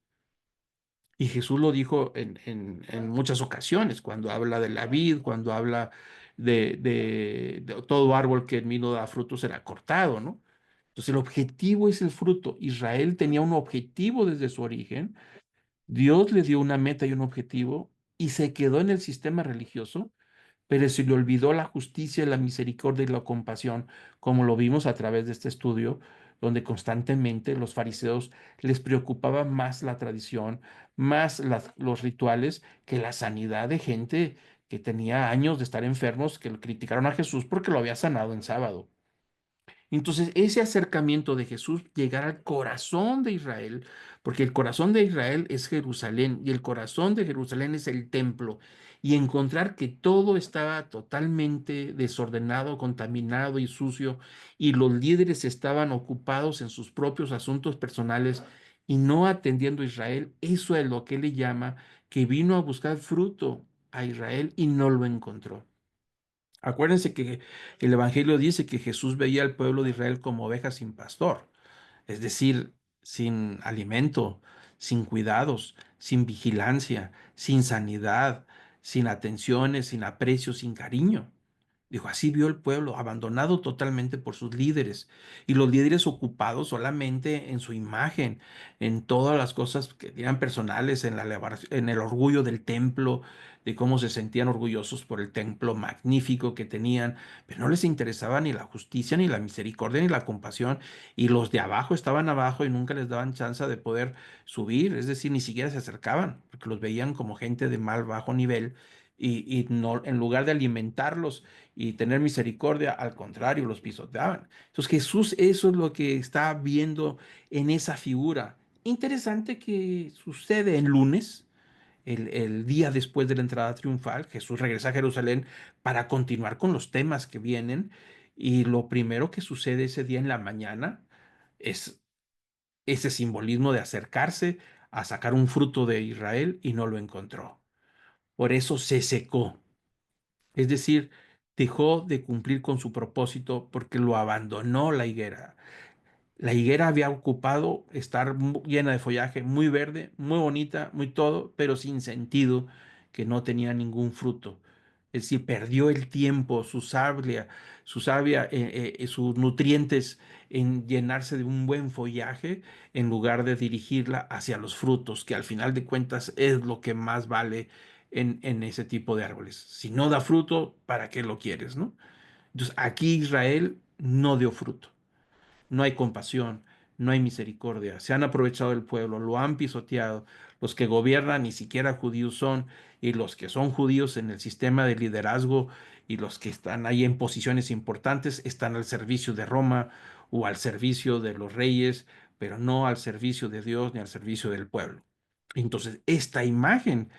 Y Jesús lo dijo en muchas ocasiones, cuando habla de la vid, cuando habla de todo árbol que en mí no da fruto será cortado, ¿no? Entonces el objetivo es el fruto. Israel tenía un objetivo desde su origen. Dios le dio una meta y un objetivo y se quedó en el sistema religioso, pero se le olvidó la justicia, la misericordia y la compasión, como lo vimos a través de este estudio, donde constantemente los fariseos les preocupaba más la tradición, más los rituales, que la sanidad de gente que tenía años de estar enfermos, que lo criticaron a Jesús porque lo había sanado en sábado. Entonces, ese acercamiento de Jesús, llegar al corazón de Israel, porque el corazón de Israel es Jerusalén y el corazón de Jerusalén es el templo, y encontrar que todo estaba totalmente desordenado, contaminado y sucio, y los líderes estaban ocupados en sus propios asuntos personales y no atendiendo a Israel, eso es lo que él le llama que vino a buscar fruto a Israel y no lo encontró. Acuérdense que el Evangelio dice que Jesús veía al pueblo de Israel como ovejas sin pastor, es decir, sin alimento, sin cuidados, sin vigilancia, sin sanidad, sin atenciones, sin aprecio, sin cariño. Dijo, así vio el pueblo, abandonado totalmente por sus líderes, y los líderes ocupados solamente en su imagen, en todas las cosas que eran personales, en el orgullo del templo, de cómo se sentían orgullosos por el templo magnífico que tenían, pero no les interesaba ni la justicia, ni la misericordia, ni la compasión, y los de abajo estaban abajo y nunca les daban chance de poder subir, es decir, ni siquiera se acercaban, porque los veían como gente de mal bajo nivel. Y no, en lugar de alimentarlos y tener misericordia, al contrario, los pisoteaban. Entonces Jesús eso es lo que está viendo en esa figura. Interesante que sucede en lunes, el día después de la entrada triunfal. Jesús regresa a Jerusalén para continuar con los temas que vienen, y lo primero que sucede ese día en la mañana es ese simbolismo de acercarse a sacar un fruto de Israel y no lo encontró. Por eso se secó. Es decir, dejó de cumplir con su propósito porque lo abandonó la higuera. La higuera había ocupado estar llena de follaje, muy verde, muy bonita, muy todo, pero sin sentido, que no tenía ningún fruto. Es decir, perdió el tiempo, sus nutrientes en llenarse de un buen follaje, en lugar de dirigirla hacia los frutos, que al final de cuentas es lo que más vale en ese tipo de árboles. Si no da fruto, ¿para qué lo quieres, no? Entonces, aquí Israel no dio fruto. No hay compasión, no hay misericordia. Se han aprovechado del pueblo, lo han pisoteado. Los que gobiernan ni siquiera judíos son, y los que son judíos en el sistema de liderazgo y los que están ahí en posiciones importantes están al servicio de Roma o al servicio de los reyes, pero no al servicio de Dios ni al servicio del pueblo. Entonces, esta imagen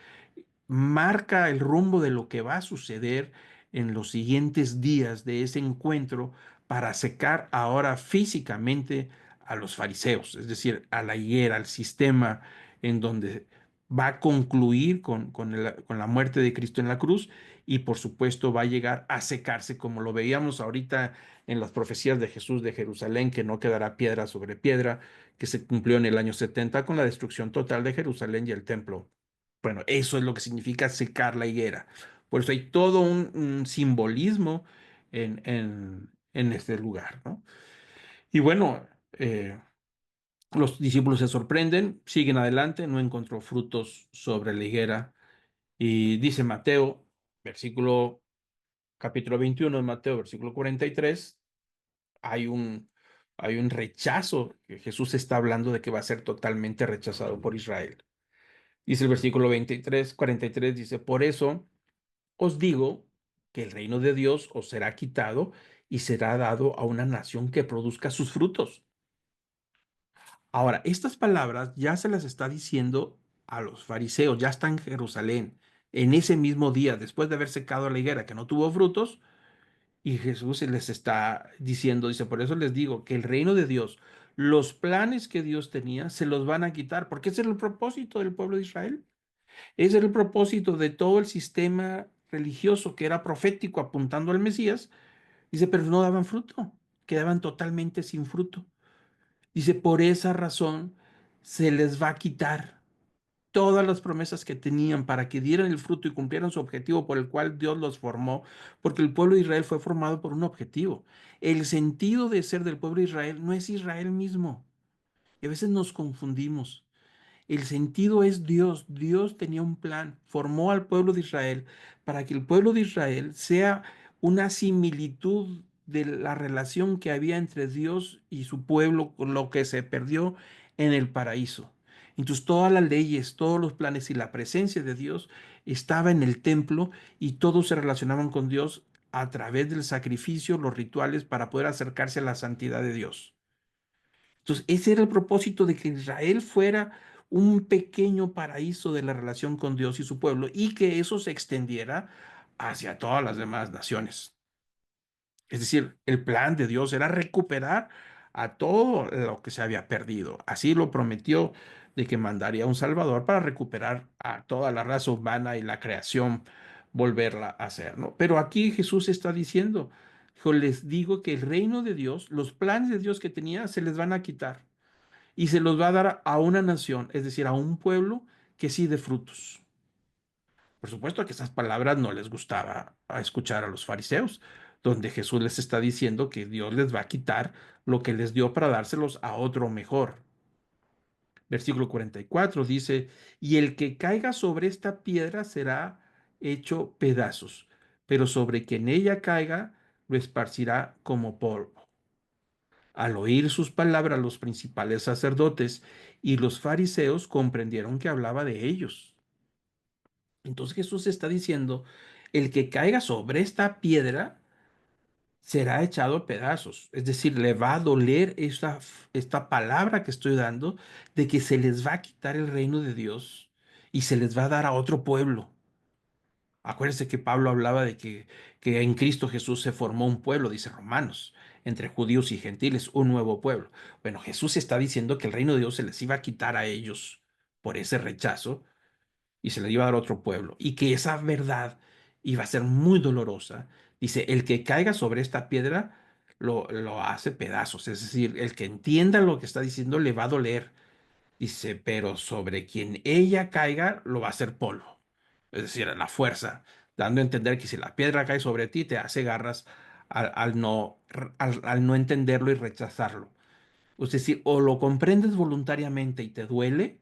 marca el rumbo de lo que va a suceder en los siguientes días de ese encuentro para secar ahora físicamente a los fariseos, es decir, a la higuera, al sistema en donde va a concluir con la muerte de Cristo en la cruz, y por supuesto va a llegar a secarse como lo veíamos ahorita en las profecías de Jesús de Jerusalén, que no quedará piedra sobre piedra, que se cumplió en el año 70 con la destrucción total de Jerusalén y el templo. Bueno, eso es lo que significa secar la higuera. Por eso hay todo un simbolismo en este lugar, ¿no? Y bueno, los discípulos se sorprenden, siguen adelante, no encontró frutos sobre la higuera. Y dice Mateo, versículo, capítulo 21 de Mateo, versículo 43, hay un, hay un rechazo, que Jesús está hablando de que va a ser totalmente rechazado por Israel. Dice el versículo 23, 43, dice, por eso os digo que el reino de Dios os será quitado y será dado a una nación que produzca sus frutos. Ahora, estas palabras ya se las está diciendo a los fariseos, ya está en Jerusalén, en ese mismo día, después de haber secado la higuera que no tuvo frutos, y Jesús les está diciendo, dice, por eso les digo que el reino de Dios, los planes que Dios tenía, se los van a quitar, porque ese era el propósito del pueblo de Israel. Ese era el propósito de todo el sistema religioso que era profético apuntando al Mesías. Dice, pero no daban fruto, quedaban totalmente sin fruto. Dice, por esa razón se les va a quitar. todas las promesas que tenían para que dieran el fruto y cumplieran su objetivo por el cual Dios los formó, porque el pueblo de Israel fue formado por un objetivo. El sentido de ser del pueblo de Israel no es Israel mismo. Y a veces nos confundimos. El sentido es Dios. Dios tenía un plan, formó al pueblo de Israel para que el pueblo de Israel sea una similitud de la relación que había entre Dios y su pueblo, con lo que se perdió en el paraíso. Entonces todas las leyes, todos los planes y la presencia de Dios estaba en el templo y todos se relacionaban con Dios a través del sacrificio, los rituales para poder acercarse a la santidad de Dios. Entonces, ese era el propósito de que Israel fuera un pequeño paraíso de la relación con Dios y su pueblo y que eso se extendiera hacia todas las demás naciones. Es decir, el plan de Dios era recuperar a todo lo que se había perdido. Así lo prometió de que mandaría un Salvador para recuperar a toda la raza humana y la creación, volverla a hacer, ¿no? Pero aquí Jesús está diciendo, "Yo les digo que el reino de Dios, los planes de Dios que tenía, se les van a quitar y se los va a dar a una nación, es decir, a un pueblo que sí dé frutos." Por supuesto que esas palabras no les gustaba a escuchar a los fariseos, donde Jesús les está diciendo que Dios les va a quitar lo que les dio para dárselos a otro mejor. Versículo 44 dice, y el que caiga sobre esta piedra será hecho pedazos, pero sobre quien ella caiga lo esparcirá como polvo. Al oír sus palabras, los principales sacerdotes y los fariseos comprendieron que hablaba de ellos. Entonces Jesús está diciendo, el que caiga sobre esta piedra será echado a pedazos. Es decir, le va a doler esta palabra que estoy dando de que se les va a quitar el reino de Dios y se les va a dar a otro pueblo. Acuérdense que Pablo hablaba de que en Cristo Jesús se formó un pueblo, dice Romanos, entre judíos y gentiles, un nuevo pueblo. Bueno, Jesús está diciendo que el reino de Dios se les iba a quitar a ellos por ese rechazo y se les iba a dar a otro pueblo y que esa verdad iba a ser muy dolorosa. Dice, el que caiga sobre esta piedra lo hace pedazos, es decir, el que entienda lo que está diciendo le va a doler. Dice, pero sobre quien ella caiga lo va a hacer polvo. Es decir, a la fuerza, dando a entender que si la piedra cae sobre ti, te hace garras al no entenderlo y rechazarlo. Es decir, o lo comprendes voluntariamente y te duele,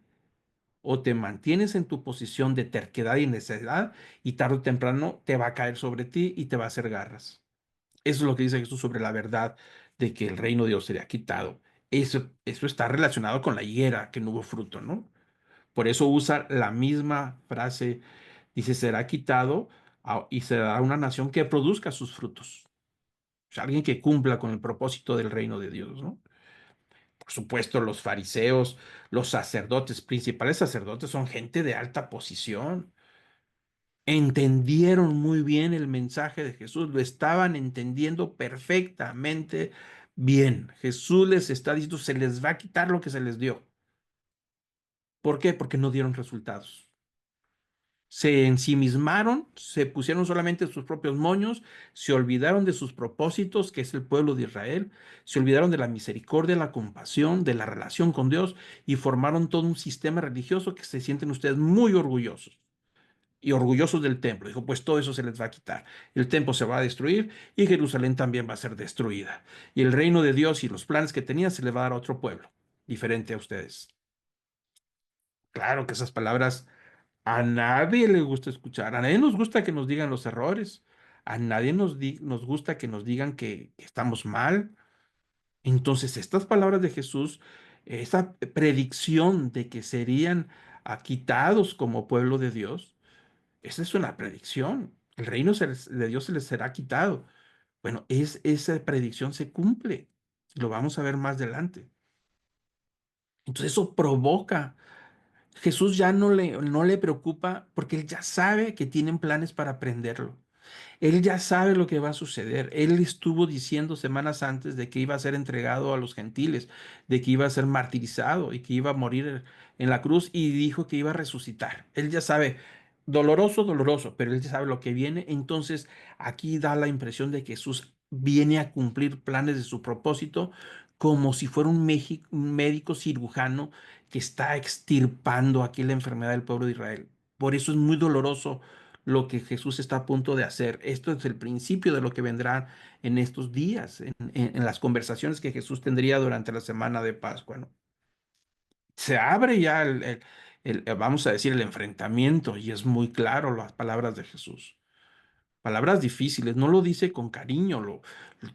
o te mantienes en tu posición de terquedad y necedad, y tarde o temprano te va a caer sobre ti y te va a hacer garras. Eso es lo que dice Jesús sobre la verdad de que el reino de Dios sería quitado. Eso está relacionado con la higuera que no hubo fruto, ¿no? Por eso usa la misma frase, dice, será quitado y se dará una nación que produzca sus frutos. O sea, alguien que cumpla con el propósito del reino de Dios, ¿no? Por supuesto, los fariseos, los sacerdotes, principales sacerdotes, son gente de alta posición. Entendieron muy bien el mensaje de Jesús, lo estaban entendiendo perfectamente bien. Jesús les está diciendo, se les va a quitar lo que se les dio. ¿Por qué? Porque no dieron resultados. Se ensimismaron, se pusieron solamente sus propios moños, se olvidaron de sus propósitos, que es el pueblo de Israel, se olvidaron de la misericordia, la compasión, de la relación con Dios y formaron todo un sistema religioso que se sienten ustedes muy orgullosos y orgullosos del templo. Dijo, pues todo eso se les va a quitar. El templo se va a destruir y Jerusalén también va a ser destruida. Y el reino de Dios y los planes que tenía se le va a dar a otro pueblo, diferente a ustedes. Claro que esas palabras a nadie le gusta escuchar, a nadie nos gusta que nos digan los errores, a nadie nos gusta que nos digan que estamos mal. Entonces, estas palabras de Jesús, esa predicción de que serían quitados como pueblo de Dios, esa es una predicción. El reino de Dios se les será quitado. Bueno, esa predicción se cumple. Lo vamos a ver más adelante. Entonces, eso provoca. Jesús ya no le preocupa porque él ya sabe que tienen planes para prenderlo. Él ya sabe lo que va a suceder. Él estuvo diciendo semanas antes de que iba a ser entregado a los gentiles, de que iba a ser martirizado y que iba a morir en la cruz y dijo que iba a resucitar. Él ya sabe, doloroso, doloroso, pero él ya sabe lo que viene. Entonces aquí da la impresión de que Jesús viene a cumplir planes de su propósito como si fuera un médico cirujano que está extirpando aquí la enfermedad del pueblo de Israel. Por eso es muy doloroso lo que Jesús está a punto de hacer. Esto es el principio de lo que vendrá en estos días, en las conversaciones que Jesús tendría durante la semana de Pascua, ¿no? Se abre ya vamos a decir, el enfrentamiento y es muy claro las palabras de Jesús. Palabras difíciles, no lo dice con cariño,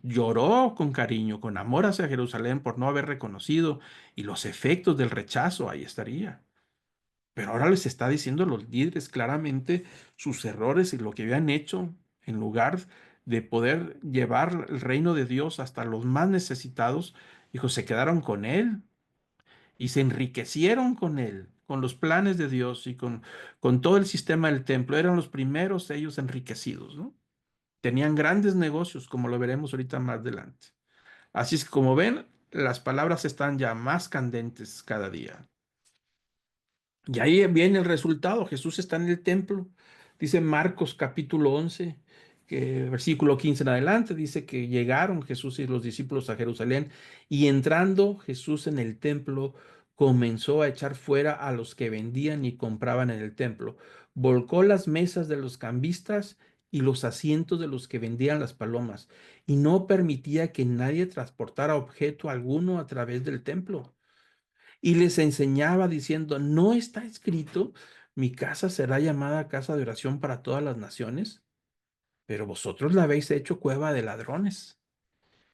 lloró con cariño, con amor hacia Jerusalén por no haber reconocido y los efectos del rechazo ahí estaría. Pero ahora les está diciendo a los líderes claramente sus errores y lo que habían hecho en lugar de poder llevar el reino de Dios hasta los más necesitados. Dijo, se quedaron con él y se enriquecieron con él, con los planes de Dios y con todo el sistema del templo. Eran los primeros ellos enriquecidos, ¿no? Tenían grandes negocios, como lo veremos ahorita más adelante. Así es que como ven, las palabras están ya más candentes cada día. Y ahí viene el resultado. Jesús está en el templo. Dice Marcos capítulo 11, versículo 15 en adelante, dice que llegaron Jesús y los discípulos a Jerusalén y entrando Jesús en el templo comenzó a echar fuera a los que vendían y compraban en el templo. Volcó las mesas de los cambistas y los asientos de los que vendían las palomas y no permitía que nadie transportara objeto alguno a través del templo y les enseñaba diciendo, ¿no está escrito, mi casa será llamada casa de oración para todas las naciones? Pero vosotros la habéis hecho cueva de ladrones.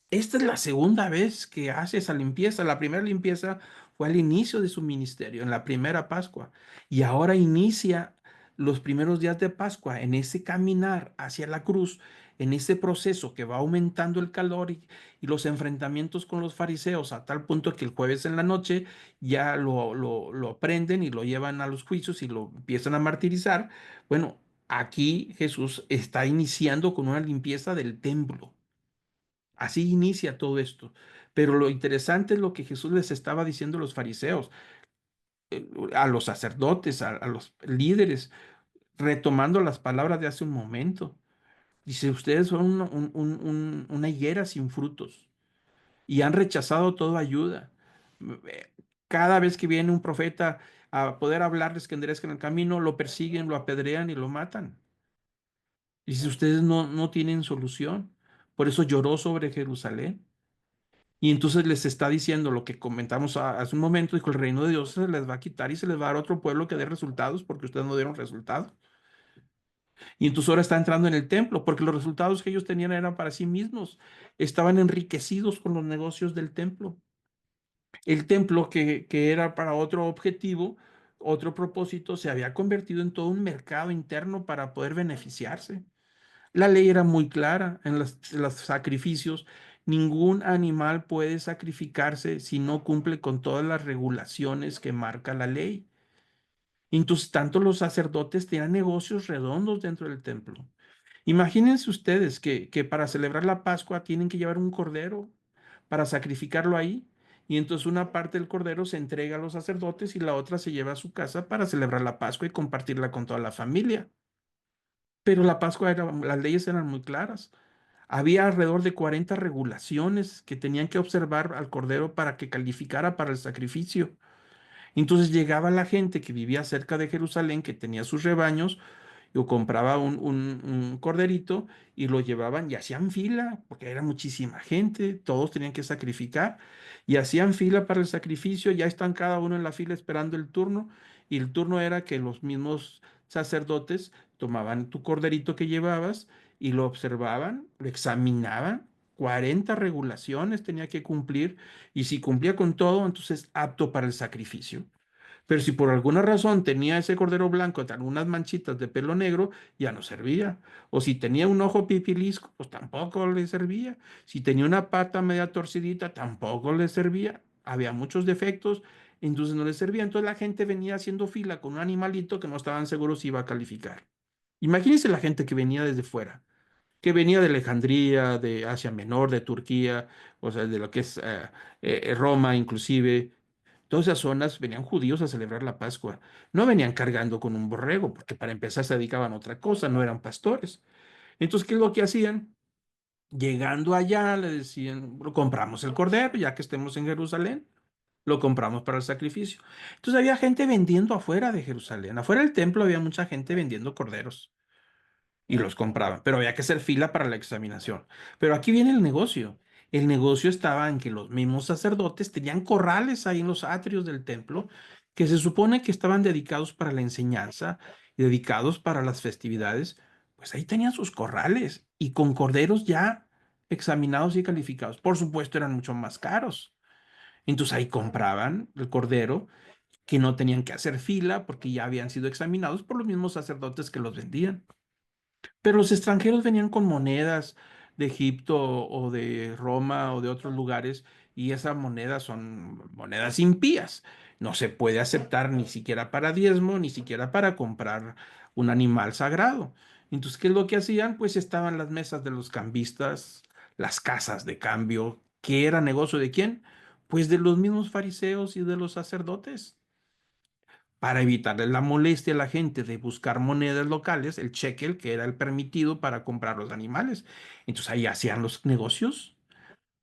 Esta es la segunda vez que hace esa limpieza. La primera limpieza fue al inicio de su ministerio, en la primera Pascua. Y ahora inicia los primeros días de Pascua en ese caminar hacia la cruz, en ese proceso que va aumentando el calor y los enfrentamientos con los fariseos, a tal punto que el jueves en la noche ya lo prenden y lo llevan a los juicios y lo empiezan a martirizar. Bueno, aquí Jesús está iniciando con una limpieza del templo. Así inicia todo esto. Pero lo interesante es lo que Jesús les estaba diciendo a los fariseos, a los sacerdotes, a los líderes, retomando las palabras de hace un momento. Dice, ustedes son una higuera sin frutos y han rechazado toda ayuda. Cada vez que viene un profeta a poder hablarles que enderezcan el camino, lo persiguen, lo apedrean y lo matan. Dice, ustedes no tienen solución. Por eso lloró sobre Jerusalén. Y entonces les está diciendo lo que comentamos hace un momento, dijo, el reino de Dios se les va a quitar y se les va a dar otro pueblo que dé resultados porque ustedes no dieron resultados. Y entonces ahora está entrando en el templo porque los resultados que ellos tenían eran para sí mismos. Estaban enriquecidos con los negocios del templo. El templo que era para otro objetivo, otro propósito, se había convertido en todo un mercado interno para poder beneficiarse. La ley era muy clara en los sacrificios. Ningún animal puede sacrificarse si no cumple con todas las regulaciones que marca la ley. Entonces, tanto los sacerdotes tenían negocios redondos dentro del templo. Imagínense ustedes que para celebrar la Pascua tienen que llevar un cordero para sacrificarlo ahí. Y entonces una parte del cordero se entrega a los sacerdotes y la otra se lleva a su casa para celebrar la Pascua y compartirla con toda la familia. Pero la Pascua las leyes eran muy claras. Había alrededor de 40 regulaciones que tenían que observar al cordero para que calificara para el sacrificio. Entonces llegaba la gente que vivía cerca de Jerusalén, que tenía sus rebaños, o compraba un corderito y lo llevaban y hacían fila, porque era muchísima gente, todos tenían que sacrificar, y hacían fila para el sacrificio, ya están cada uno en la fila esperando el turno, y el turno era que los mismos sacerdotes tomaban tu corderito que llevabas y lo observaban, lo examinaban. 40 regulaciones tenía que cumplir y si cumplía con todo, entonces apto para el sacrificio. Pero si por alguna razón tenía ese cordero blanco con algunas manchitas de pelo negro, ya no servía. O si tenía un ojo pipilisco, pues tampoco le servía. Si tenía una pata media torcidita, tampoco le servía. Había muchos defectos, entonces no le servía. Entonces la gente venía haciendo fila con un animalito que no estaban seguros si iba a calificar. Imagínense la gente que venía desde fuera, que venía de Alejandría, de Asia Menor, de Turquía, o sea, de lo que es Roma inclusive. Todas esas zonas venían judíos a celebrar la Pascua. No venían cargando con un borrego, porque para empezar se dedicaban a otra cosa, no eran pastores. Entonces, ¿qué es lo que hacían? Llegando allá, le decían, "Lo compramos el cordero, ya que estemos en Jerusalén, lo compramos para el sacrificio". Entonces había gente vendiendo afuera de Jerusalén. Afuera del templo había mucha gente vendiendo corderos y los compraban, pero había que hacer fila para la examinación. Pero aquí viene el negocio. El negocio estaba en que los mismos sacerdotes tenían corrales ahí en los atrios del templo que se supone que estaban dedicados para la enseñanza y dedicados para las festividades. Pues ahí tenían sus corrales y con corderos ya examinados y calificados. Por supuesto, eran mucho más caros. Entonces ahí compraban el cordero, que no tenían que hacer fila porque ya habían sido examinados por los mismos sacerdotes que los vendían. Pero los extranjeros venían con monedas de Egipto o de Roma o de otros lugares, y esas monedas son monedas impías. No se puede aceptar ni siquiera para diezmo, ni siquiera para comprar un animal sagrado. Entonces, ¿qué es lo que hacían? Pues estaban las mesas de los cambistas, las casas de cambio. ¿Qué era negocio de quién? Pues de los mismos fariseos y de los sacerdotes, para evitarle la molestia a la gente de buscar monedas locales, el shekel, que era el permitido para comprar los animales. Entonces ahí hacían los negocios,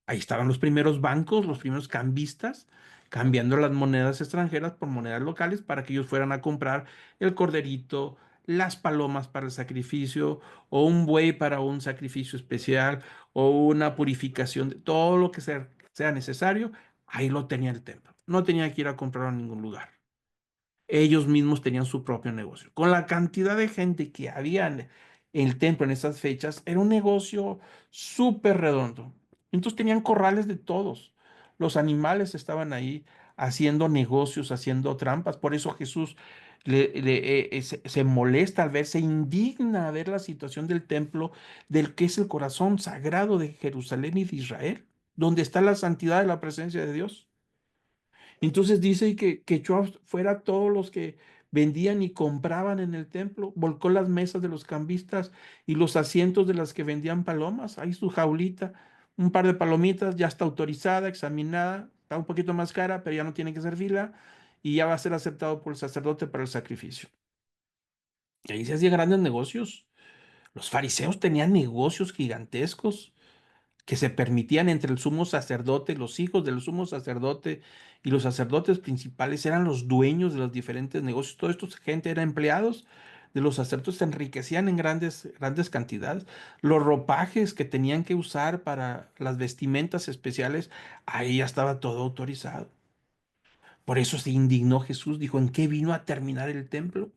ahí estaban los primeros bancos, los primeros cambistas, cambiando las monedas extranjeras por monedas locales para que ellos fueran a comprar el corderito, las palomas para el sacrificio, o un buey para un sacrificio especial, o una purificación, de todo lo que sea necesario. Ahí lo tenía el templo. No tenía que ir a comprarlo a ningún lugar. Ellos mismos tenían su propio negocio. Con la cantidad de gente que había en el templo en esas fechas, era un negocio súper redondo. Entonces tenían corrales de todos. Los animales estaban ahí haciendo negocios, haciendo trampas. Por eso Jesús se molesta al ver, se indigna al ver la situación del templo, del que es el corazón sagrado de Jerusalén y de Israel, donde está la santidad de la presencia de Dios. Entonces dice que echó fuera todos los que vendían y compraban en el templo, volcó las mesas de los cambistas y los asientos de las que vendían palomas. Ahí su jaulita, un par de palomitas, ya está autorizada, examinada, está un poquito más cara, pero ya no tiene que hacer fila y ya va a ser aceptado por el sacerdote para el sacrificio. Y ahí se hacían grandes negocios. Los fariseos tenían negocios gigantescos que se permitían entre el sumo sacerdote, los hijos del sumo sacerdote y los sacerdotes principales eran los dueños de los diferentes negocios. Toda esta gente era empleados de los sacerdotes, se enriquecían en grandes cantidades. Los ropajes que tenían que usar para las vestimentas especiales, ahí ya estaba todo autorizado. Por eso se indignó Jesús, dijo, ¿en qué vino a terminar el templo?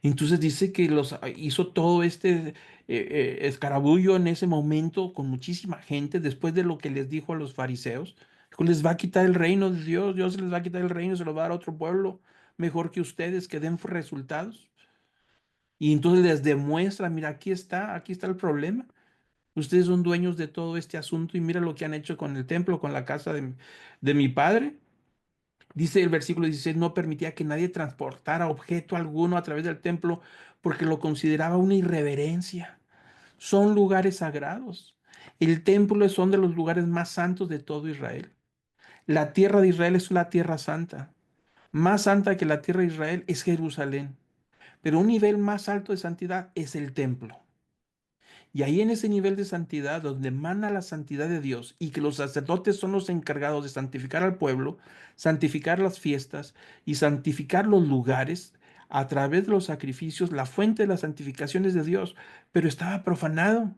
Entonces dice que hizo todo este escarabullo en ese momento con muchísima gente después de lo que les dijo a los fariseos. Dijo, les va a quitar el reino de Dios, Dios les va a quitar el reino, se lo va a dar a otro pueblo mejor que ustedes, que den resultados. Y entonces les demuestra, mira, aquí está el problema. Ustedes son dueños de todo este asunto y mira lo que han hecho con el templo, con la casa de mi padre. Dice el versículo 16, no permitía que nadie transportara objeto alguno a través del templo porque lo consideraba una irreverencia. Son lugares sagrados. El templo son de los lugares más santos de todo Israel. La tierra de Israel es la tierra santa. Más santa que la tierra de Israel es Jerusalén. Pero un nivel más alto de santidad es el templo. Y ahí en ese nivel de santidad, donde emana la santidad de Dios y que los sacerdotes son los encargados de santificar al pueblo, santificar las fiestas y santificar los lugares a través de los sacrificios, la fuente de la santificación es de Dios, pero estaba profanado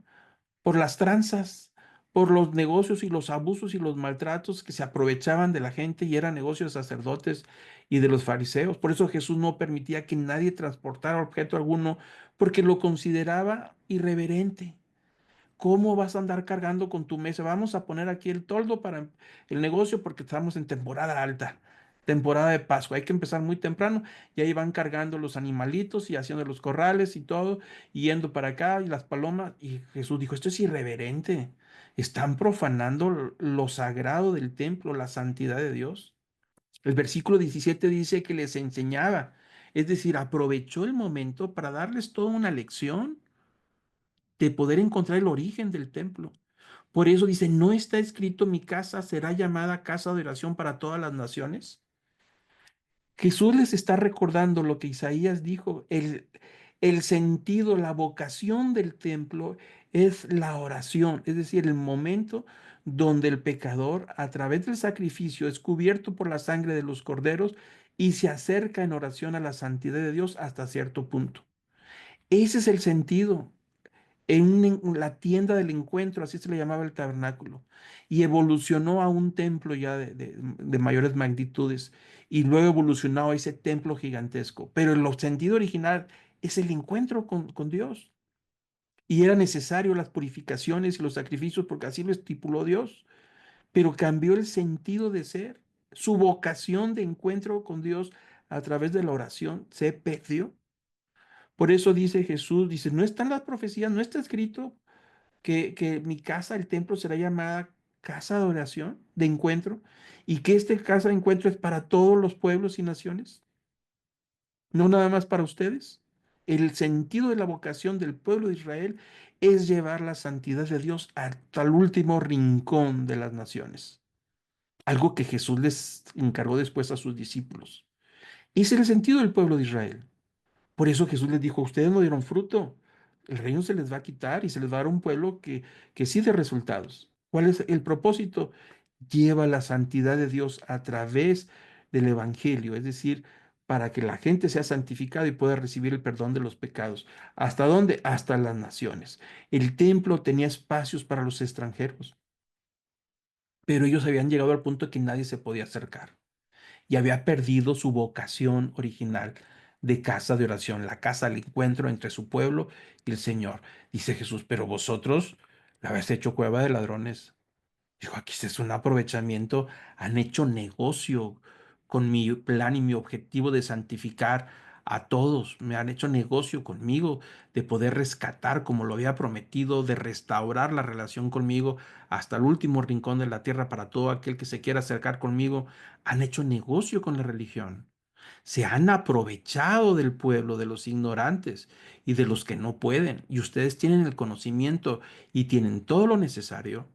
por las tranzas, por los negocios y los abusos y los maltratos que se aprovechaban de la gente y eran negocios de sacerdotes y de los fariseos. Por eso Jesús no permitía que nadie transportara objeto alguno porque lo consideraba irreverente. ¿Cómo vas a andar cargando con tu mesa? Vamos a poner aquí el toldo para el negocio porque estamos en temporada alta, temporada de Pascua. Hay que empezar muy temprano y ahí van cargando los animalitos y haciendo los corrales y todo, y yendo para acá y las palomas. Y Jesús dijo, esto es irreverente. Están profanando lo sagrado del templo, la santidad de Dios. El versículo 17 dice que les enseñaba, es decir, aprovechó el momento para darles toda una lección de poder encontrar el origen del templo. Por eso dice, ¿no está escrito mi casa será llamada casa de oración para todas las naciones? Jesús les está recordando lo que Isaías dijo, El sentido, la vocación del templo es la oración, es decir, el momento donde el pecador, a través del sacrificio, es cubierto por la sangre de los corderos y se acerca en oración a la santidad de Dios hasta cierto punto. Ese es el sentido. En la tienda del encuentro, así se le llamaba el tabernáculo, y evolucionó a un templo ya de mayores magnitudes, y luego evolucionó a ese templo gigantesco. Pero el sentido original es el encuentro con Dios. Y era necesario las purificaciones y los sacrificios porque así lo estipuló Dios, pero cambió el sentido de ser. Su vocación de encuentro con Dios a través de la oración se perdió. Por eso dice Jesús, dice, no están las profecías, no está escrito que mi casa, el templo, será llamada casa de oración, de encuentro, y que esta casa de encuentro es para todos los pueblos y naciones, no nada más para ustedes. El sentido de la vocación del pueblo de Israel es llevar la santidad de Dios hasta el último rincón de las naciones, algo que Jesús les encargó después a sus discípulos. Ese es el sentido del pueblo de Israel. Por eso Jesús les dijo, ustedes no dieron fruto, el reino se les va a quitar y se les va a dar un pueblo que sí dé resultados. ¿Cuál es el propósito? Lleva la santidad de Dios a través del Evangelio, es decir, para que la gente sea santificada y pueda recibir el perdón de los pecados. ¿Hasta dónde? Hasta las naciones. El templo tenía espacios para los extranjeros, pero ellos habían llegado al punto que nadie se podía acercar y había perdido su vocación original de casa de oración, la casa del encuentro entre su pueblo y el Señor. Dice Jesús, pero vosotros la habéis hecho cueva de ladrones. Dijo, aquí es un aprovechamiento, han hecho negocio con mi plan y mi objetivo de santificar a todos, me han hecho negocio conmigo, de poder rescatar como lo había prometido, de restaurar la relación conmigo hasta el último rincón de la tierra para todo aquel que se quiera acercar conmigo. Han hecho negocio con la religión. Se han aprovechado del pueblo, de los ignorantes y de los que no pueden. Y ustedes tienen el conocimiento y tienen todo lo necesario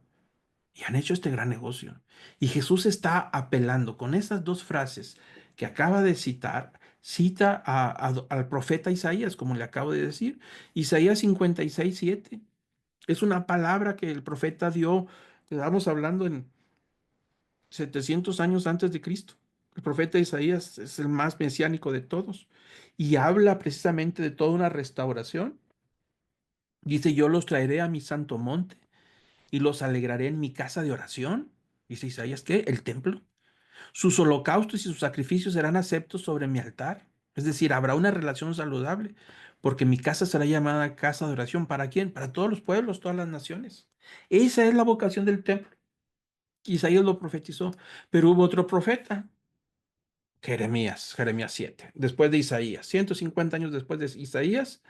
y han hecho este gran negocio. Y Jesús está apelando con esas dos frases que acaba de citar, cita al profeta Isaías, como le acabo de decir. Isaías 56:7. Es una palabra que el profeta dio, estamos hablando en 700 años antes de Cristo. El profeta Isaías es el más mesiánico de todos y habla precisamente de toda una restauración. Dice, yo los traeré a mi santo monte y los alegraré en mi casa de oración. Dice Isaías, ¿qué? El templo. Sus holocaustos y sus sacrificios serán aceptos sobre mi altar. Es decir, habrá una relación saludable, porque mi casa será llamada casa de oración. ¿Para quién? Para todos los pueblos, todas las naciones. Esa es la vocación del templo. Isaías lo profetizó, pero hubo otro profeta, Jeremías 7, después de Isaías, 150 años después de Isaías,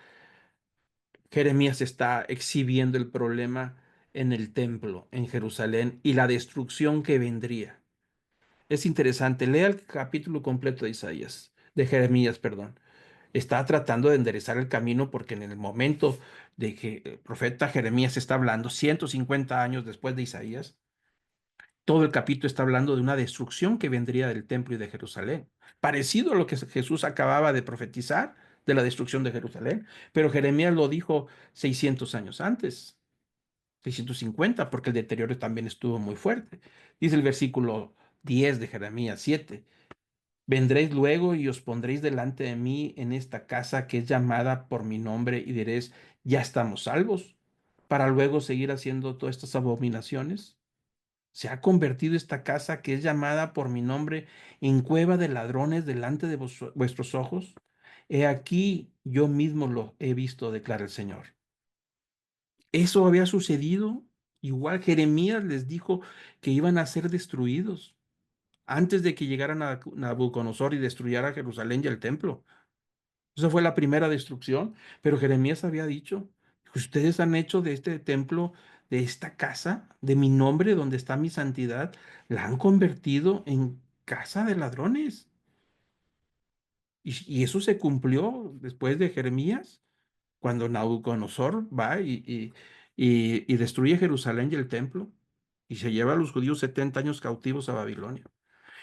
Jeremías está exhibiendo el problema en el templo, en Jerusalén, y la destrucción que vendría. Es interesante, lea el capítulo completo de Isaías, de Jeremías, perdón. Está tratando de enderezar el camino porque en el momento de que el profeta Jeremías está hablando, 150 años después de Isaías, todo el capítulo está hablando de una destrucción que vendría del templo y de Jerusalén, parecido a lo que Jesús acababa de profetizar de la destrucción de Jerusalén, pero Jeremías lo dijo 600 años antes, 650, porque el deterioro también estuvo muy fuerte. Dice el versículo 10 de Jeremías 7. Vendréis luego y os pondréis delante de mí en esta casa que es llamada por mi nombre y diréis, ya estamos salvos, para luego seguir haciendo todas estas abominaciones. Se ha convertido esta casa que es llamada por mi nombre en cueva de ladrones delante de vuestros ojos. He aquí yo mismo lo he visto, declara el Señor. Eso había sucedido. Igual Jeremías les dijo que iban a ser destruidos antes de que llegara Nabucodonosor y destruyera Jerusalén y el templo. Esa fue la primera destrucción, pero Jeremías había dicho, ustedes han hecho de este templo, de esta casa, de mi nombre, donde está mi santidad, la han convertido en casa de ladrones. Y eso se cumplió después de Jeremías, cuando Nabucodonosor va y destruye Jerusalén y el templo, y se lleva a los judíos 70 años cautivos a Babilonia.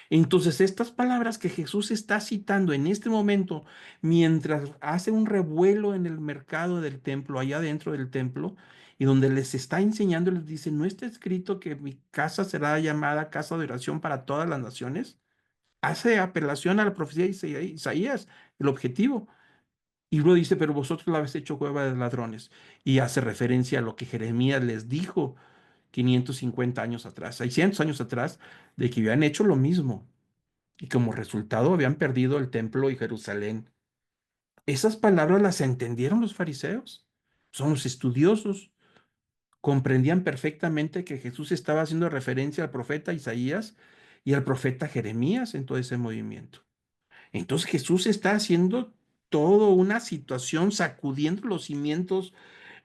Entonces, estas palabras que Jesús está citando en este momento, mientras hace un revuelo en el mercado del templo, allá dentro del templo, y donde les está enseñando, les dice, ¿no está escrito que mi casa será llamada casa de oración para todas las naciones? Hace apelación a la profecía de Isaías, el objetivo. Y luego dice, pero vosotros la habéis hecho cueva de ladrones. Y hace referencia a lo que Jeremías les dijo 550 años atrás, 600 años atrás, de que habían hecho lo mismo y como resultado habían perdido el templo y Jerusalén. Esas palabras las entendieron los fariseos, son los estudiosos, comprendían perfectamente que Jesús estaba haciendo referencia al profeta Isaías y al profeta Jeremías en todo ese movimiento. Entonces Jesús está haciendo toda una situación, sacudiendo los cimientos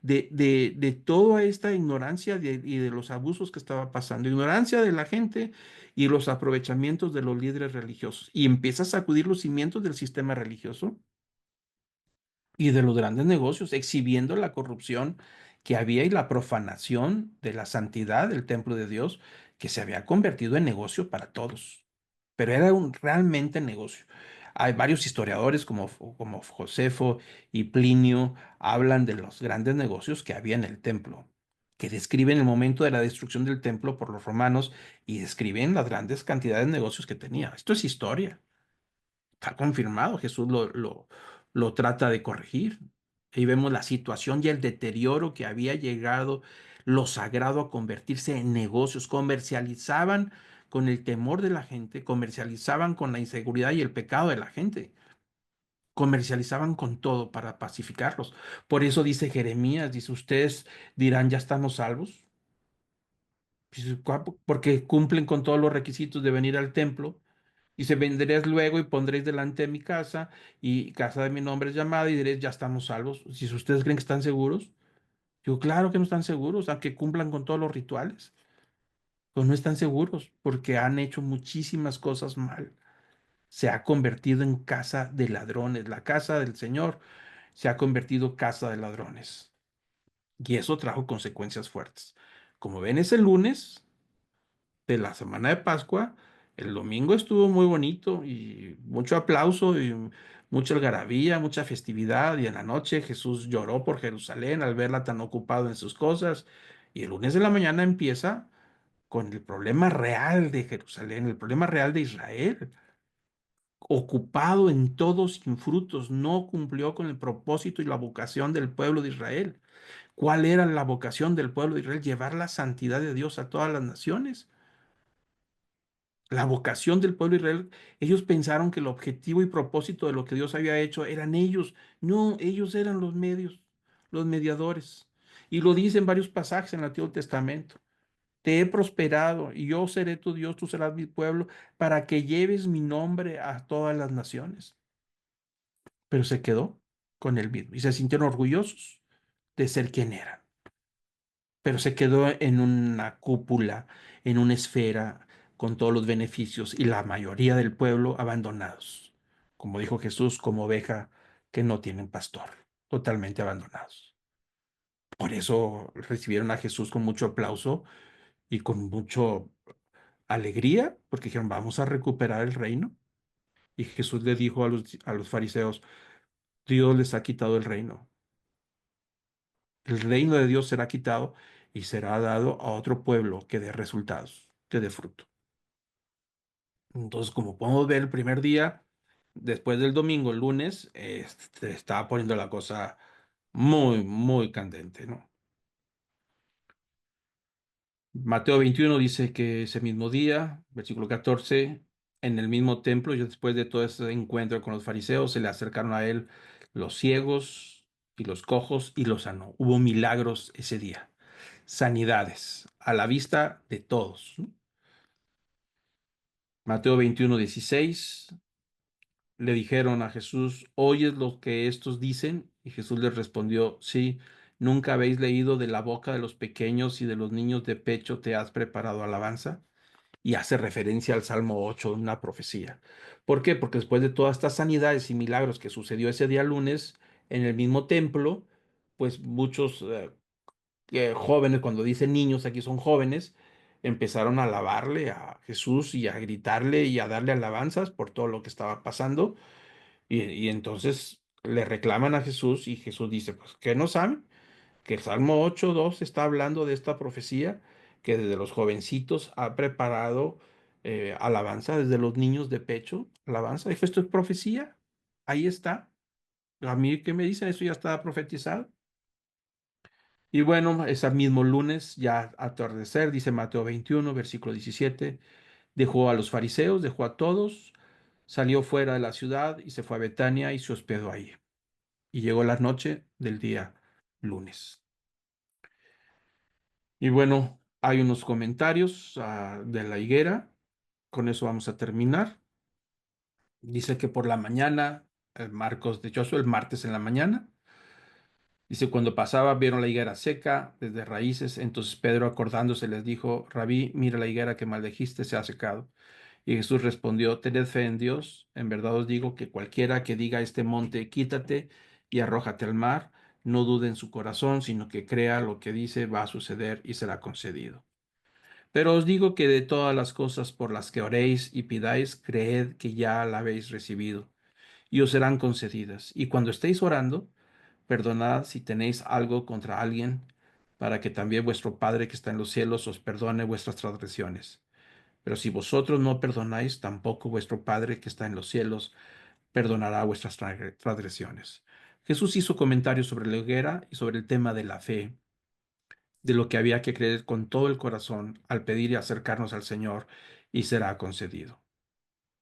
de toda esta ignorancia y de los abusos que estaba pasando, ignorancia de la gente y los aprovechamientos de los líderes religiosos. Y empieza a sacudir los cimientos del sistema religioso y de los grandes negocios, exhibiendo la corrupción que había y la profanación de la santidad del templo de Dios, que se había convertido en negocio para todos. Pero era un realmente negocio. Hay varios historiadores como Josefo y Plinio hablan de los grandes negocios que había en el templo, que describen el momento de la destrucción del templo por los romanos y describen las grandes cantidades de negocios que tenía. Esto es historia. Está confirmado, Jesús lo trata de corregir. Ahí vemos la situación y el deterioro que había llegado lo sagrado a convertirse en negocios. Comercializaban con el temor de la gente, comercializaban con la inseguridad y el pecado de la gente, comercializaban con todo para pacificarlos. Por eso dice Jeremías, dice, ustedes dirán, ya estamos salvos, dice, porque cumplen con todos los requisitos de venir al templo. Dice, vendréis luego y pondréis delante de mi casa, y casa de mi nombre es llamada, y diréis, ya estamos salvos. Si ustedes creen que están seguros, yo, claro que no están seguros, aunque cumplan con todos los rituales, pues no están seguros, porque han hecho muchísimas cosas mal. Se ha convertido en casa de ladrones. La casa del Señor se ha convertido casa de ladrones. Y eso trajo consecuencias fuertes. Como ven, ese lunes de la semana de Pascua, el domingo estuvo muy bonito y mucho aplauso y mucha algarabía, mucha festividad. Y en la noche Jesús lloró por Jerusalén al verla tan ocupado en sus cosas. Y el lunes de la mañana empieza con el problema real de Jerusalén, el problema real de Israel. Ocupado en todo sin frutos, no cumplió con el propósito y la vocación del pueblo de Israel. ¿Cuál era la vocación del pueblo de Israel? Llevar la santidad de Dios a todas las naciones. La vocación del pueblo de Israel, ellos pensaron que el objetivo y propósito de lo que Dios había hecho eran ellos. No, ellos eran los medios, los mediadores. Y lo dice en varios pasajes en el Antiguo Testamento. Te he prosperado y yo seré tu Dios, tú serás mi pueblo, para que lleves mi nombre a todas las naciones. Pero se quedó con el mismo y se sintieron orgullosos de ser quien eran. Pero se quedó en una cúpula, en una esfera, con todos los beneficios y la mayoría del pueblo abandonados. Como dijo Jesús, como oveja que no tienen pastor, totalmente abandonados. Por eso recibieron a Jesús con mucho aplauso y con mucha alegría, porque dijeron, vamos a recuperar el reino. Y Jesús le dijo a los fariseos, Dios les ha quitado el reino. El reino de Dios será quitado y será dado a otro pueblo que dé resultados, que dé fruto. Entonces, como podemos ver, el primer día, después del domingo, el lunes, estaba poniendo la cosa muy, muy candente, ¿no? Mateo 21 dice que ese mismo día, versículo 14, en el mismo templo, y después de todo ese encuentro con los fariseos, se le acercaron a él los ciegos y los cojos y los sanó. Hubo milagros ese día, sanidades a la vista de todos, ¿no? Mateo 21:16, le dijeron a Jesús, ¿oyes lo que estos dicen? Y Jesús les respondió, sí, ¿nunca habéis leído de la boca de los pequeños y de los niños de pecho te has preparado alabanza? Y hace referencia al Salmo 8, una profecía. ¿Por qué? Porque después de todas estas sanidades y milagros que sucedió ese día lunes en el mismo templo, pues muchos jóvenes, cuando dicen niños, aquí son jóvenes, empezaron a alabarle a Jesús y a gritarle y a darle alabanzas por todo lo que estaba pasando. Y entonces le reclaman a Jesús y Jesús dice, pues, ¿qué no saben? Que el Salmo 8:2 está hablando de esta profecía que desde los jovencitos ha preparado alabanza, desde los niños de pecho, alabanza. Dijo, esto es profecía, ahí está. A mí, ¿qué me dicen? Eso ya está profetizado. Y bueno, ese mismo lunes, ya a atardecer, dice Mateo 21, versículo 17, dejó a los fariseos, dejó a todos, salió fuera de la ciudad y se fue a Betania y se hospedó ahí. Y llegó la noche del día lunes. Y bueno, hay unos comentarios de la higuera. Con eso vamos a terminar. Dice que por la mañana, Marcos de hecho, el martes en la mañana, dice, cuando pasaba, vieron la higuera seca desde raíces. Entonces Pedro, acordándose, les dijo, Rabí, mira la higuera que maldijiste se ha secado. Y Jesús respondió, tened fe en Dios. En verdad os digo que cualquiera que diga a este monte, quítate y arrójate al mar, no dude en su corazón, sino que crea lo que dice va a suceder y será concedido. Pero os digo que de todas las cosas por las que oréis y pidáis, creed que ya la habéis recibido, y os serán concedidas. Y cuando estéis orando, perdonad si tenéis algo contra alguien, para que también vuestro Padre que está en los cielos os perdone vuestras transgresiones. Pero si vosotros no perdonáis, tampoco vuestro Padre que está en los cielos perdonará vuestras transgresiones. Jesús hizo comentarios sobre la hoguera y sobre el tema de la fe, de lo que había que creer con todo el corazón al pedir y acercarnos al Señor y será concedido.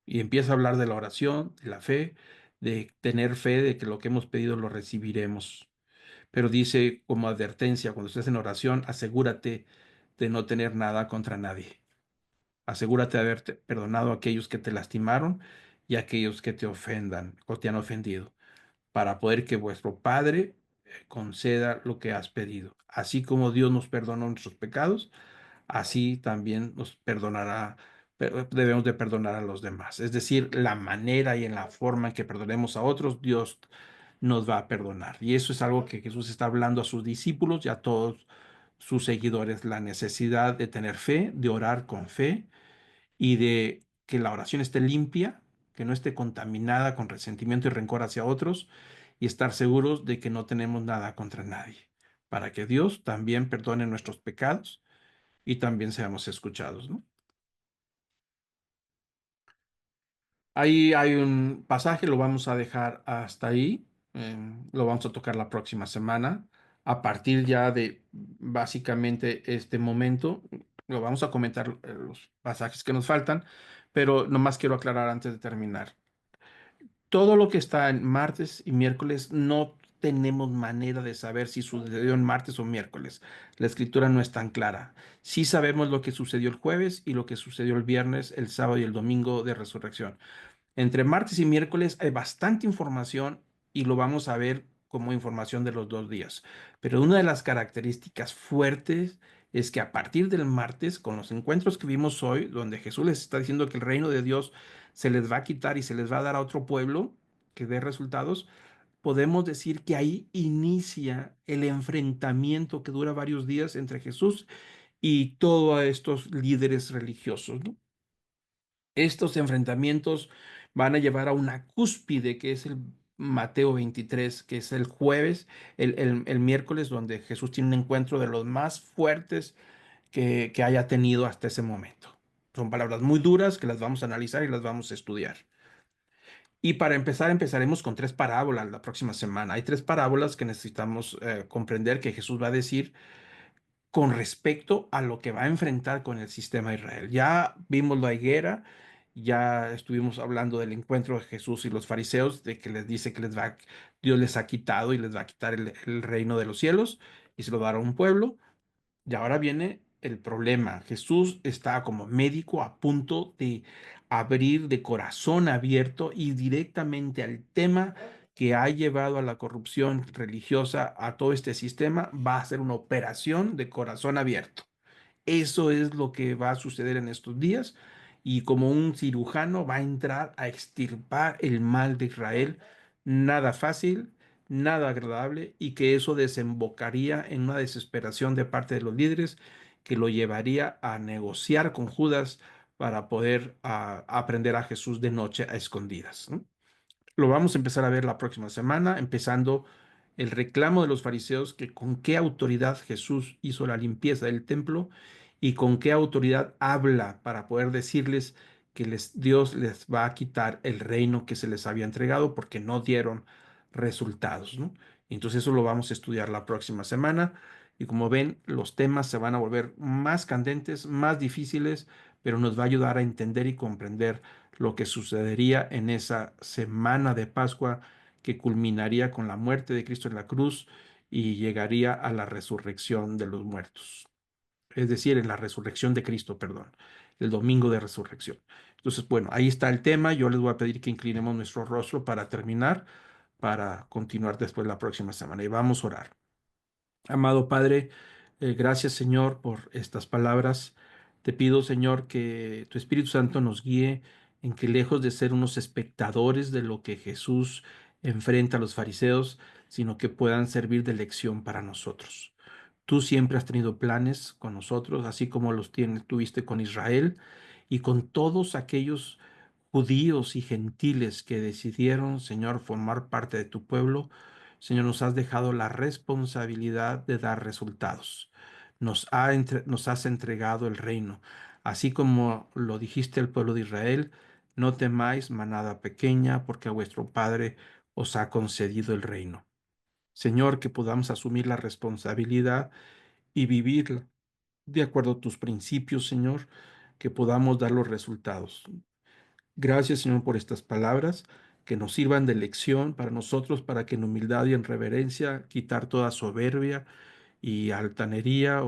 Y empieza a hablar de la oración, de la fe, de tener fe de que lo que hemos pedido lo recibiremos. Pero dice como advertencia, cuando estés en oración, asegúrate de no tener nada contra nadie. Asegúrate de haber perdonado a aquellos que te lastimaron y a aquellos que te ofendan o te han ofendido, para poder que vuestro Padre conceda lo que has pedido. Así como Dios nos perdonó nuestros pecados, así también nos perdonará, debemos de perdonar a los demás. Es decir, la manera y en la forma en que perdonemos a otros, Dios nos va a perdonar. Y eso es algo que Jesús está hablando a sus discípulos y a todos sus seguidores, la necesidad de tener fe, de orar con fe y de que la oración esté limpia, que no esté contaminada con resentimiento y rencor hacia otros, y estar seguros de que no tenemos nada contra nadie, para que Dios también perdone nuestros pecados y también seamos escuchados, ¿no? Ahí hay un pasaje, lo vamos a dejar hasta ahí, lo vamos a tocar la próxima semana. A partir ya de básicamente este momento, lo vamos a comentar los pasajes que nos faltan, pero nomás quiero aclarar antes de terminar. Todo lo que está en martes y miércoles no tenemos manera de saber si sucedió en martes o miércoles. La escritura no es tan clara. Sí sabemos lo que sucedió el jueves y lo que sucedió el viernes, el sábado y el domingo de resurrección. Entre martes y miércoles hay bastante información y lo vamos a ver como información de los 2 días. Pero una de las características fuertes es que a partir del martes, con los encuentros que vimos hoy, donde Jesús les está diciendo que el reino de Dios se les va a quitar y se les va a dar a otro pueblo que dé resultados, podemos decir que ahí inicia el enfrentamiento que dura varios días entre Jesús y todos estos líderes religiosos, ¿no? Estos enfrentamientos van a llevar a una cúspide que es el Mateo 23, que es el jueves, el miércoles, donde Jesús tiene un encuentro de los más fuertes que haya tenido hasta ese momento. Son palabras muy duras que las vamos a analizar y las vamos a estudiar. Y para empezar, empezaremos con 3 parábolas la próxima semana. Hay 3 parábolas que necesitamos comprender que Jesús va a decir con respecto a lo que va a enfrentar con el sistema de Israel. Ya vimos la higuera, ya estuvimos hablando del encuentro de Jesús y los fariseos, de que les dice que Dios les ha quitado y les va a quitar el reino de los cielos y se lo dará a un pueblo. Y ahora viene el problema. Jesús está como médico a punto de abrir de corazón abierto y directamente al tema que ha llevado a la corrupción religiosa a todo este sistema. Va a ser una operación de corazón abierto. Eso es lo que va a suceder en estos días y como un cirujano va a entrar a extirpar el mal de Israel. Nada fácil, nada agradable y que eso desembocaría en una desesperación de parte de los líderes que lo llevaría a negociar con Judas para poder aprender a Jesús de noche a escondidas, ¿no? Lo vamos a empezar a ver la próxima semana, empezando el reclamo de los fariseos que con qué autoridad Jesús hizo la limpieza del templo y con qué autoridad habla para poder decirles que Dios les va a quitar el reino que se les había entregado porque no dieron resultados, ¿no? Entonces eso lo vamos a estudiar la próxima semana y como ven, los temas se van a volver más candentes, más difíciles, pero nos va a ayudar a entender y comprender lo que sucedería en esa semana de Pascua que culminaría con la muerte de Cristo en la cruz y llegaría a la resurrección de los muertos. Es decir, en la resurrección de Cristo, perdón, el domingo de resurrección. Entonces, bueno, ahí está el tema. Yo les voy a pedir que inclinemos nuestro rostro para terminar, para continuar después la próxima semana. Y vamos a orar. Amado Padre, gracias Señor por estas palabras. Te pido Señor que tu Espíritu Santo nos guíe en que lejos de ser unos espectadores de lo que Jesús enfrenta a los fariseos, sino que puedan servir de lección para nosotros. Tú siempre has tenido planes con nosotros, así como tuviste con Israel y con todos aquellos judíos y gentiles que decidieron, Señor, formar parte de tu pueblo. Señor, nos has dejado la responsabilidad de dar resultados. Nos has entregado el reino. Así como lo dijiste al pueblo de Israel, no temáis, manada pequeña, porque a vuestro Padre os ha concedido el reino. Señor, que podamos asumir la responsabilidad y vivirla de acuerdo a tus principios, Señor, que podamos dar los resultados. Gracias, Señor, por estas palabras que nos sirvan de lección para nosotros, para que en humildad y en reverencia quitar toda soberbia y altanería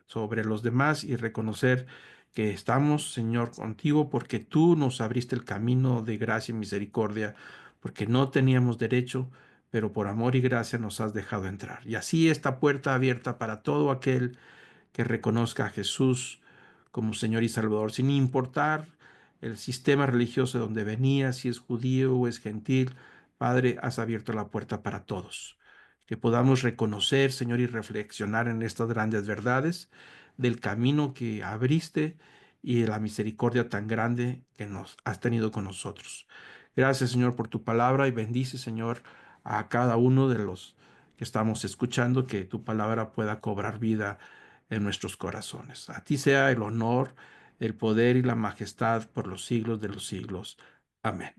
sobre los demás y reconocer que estamos, Señor, contigo porque tú nos abriste el camino de gracia y misericordia, porque no teníamos derecho, pero por amor y gracia nos has dejado entrar. Y así esta puerta abierta para todo aquel que reconozca a Jesús como Señor y Salvador, sin importar el sistema religioso de donde venía, si es judío o es gentil. Padre, has abierto la puerta para todos. Que podamos reconocer, Señor, y reflexionar en estas grandes verdades del camino que abriste y de la misericordia tan grande que nos has tenido con nosotros. Gracias, Señor, por tu palabra y bendice, Señor, a cada uno de los que estamos escuchando, que tu palabra pueda cobrar vida en nuestros corazones. A ti sea el honor, el poder y la majestad por los siglos de los siglos. Amén.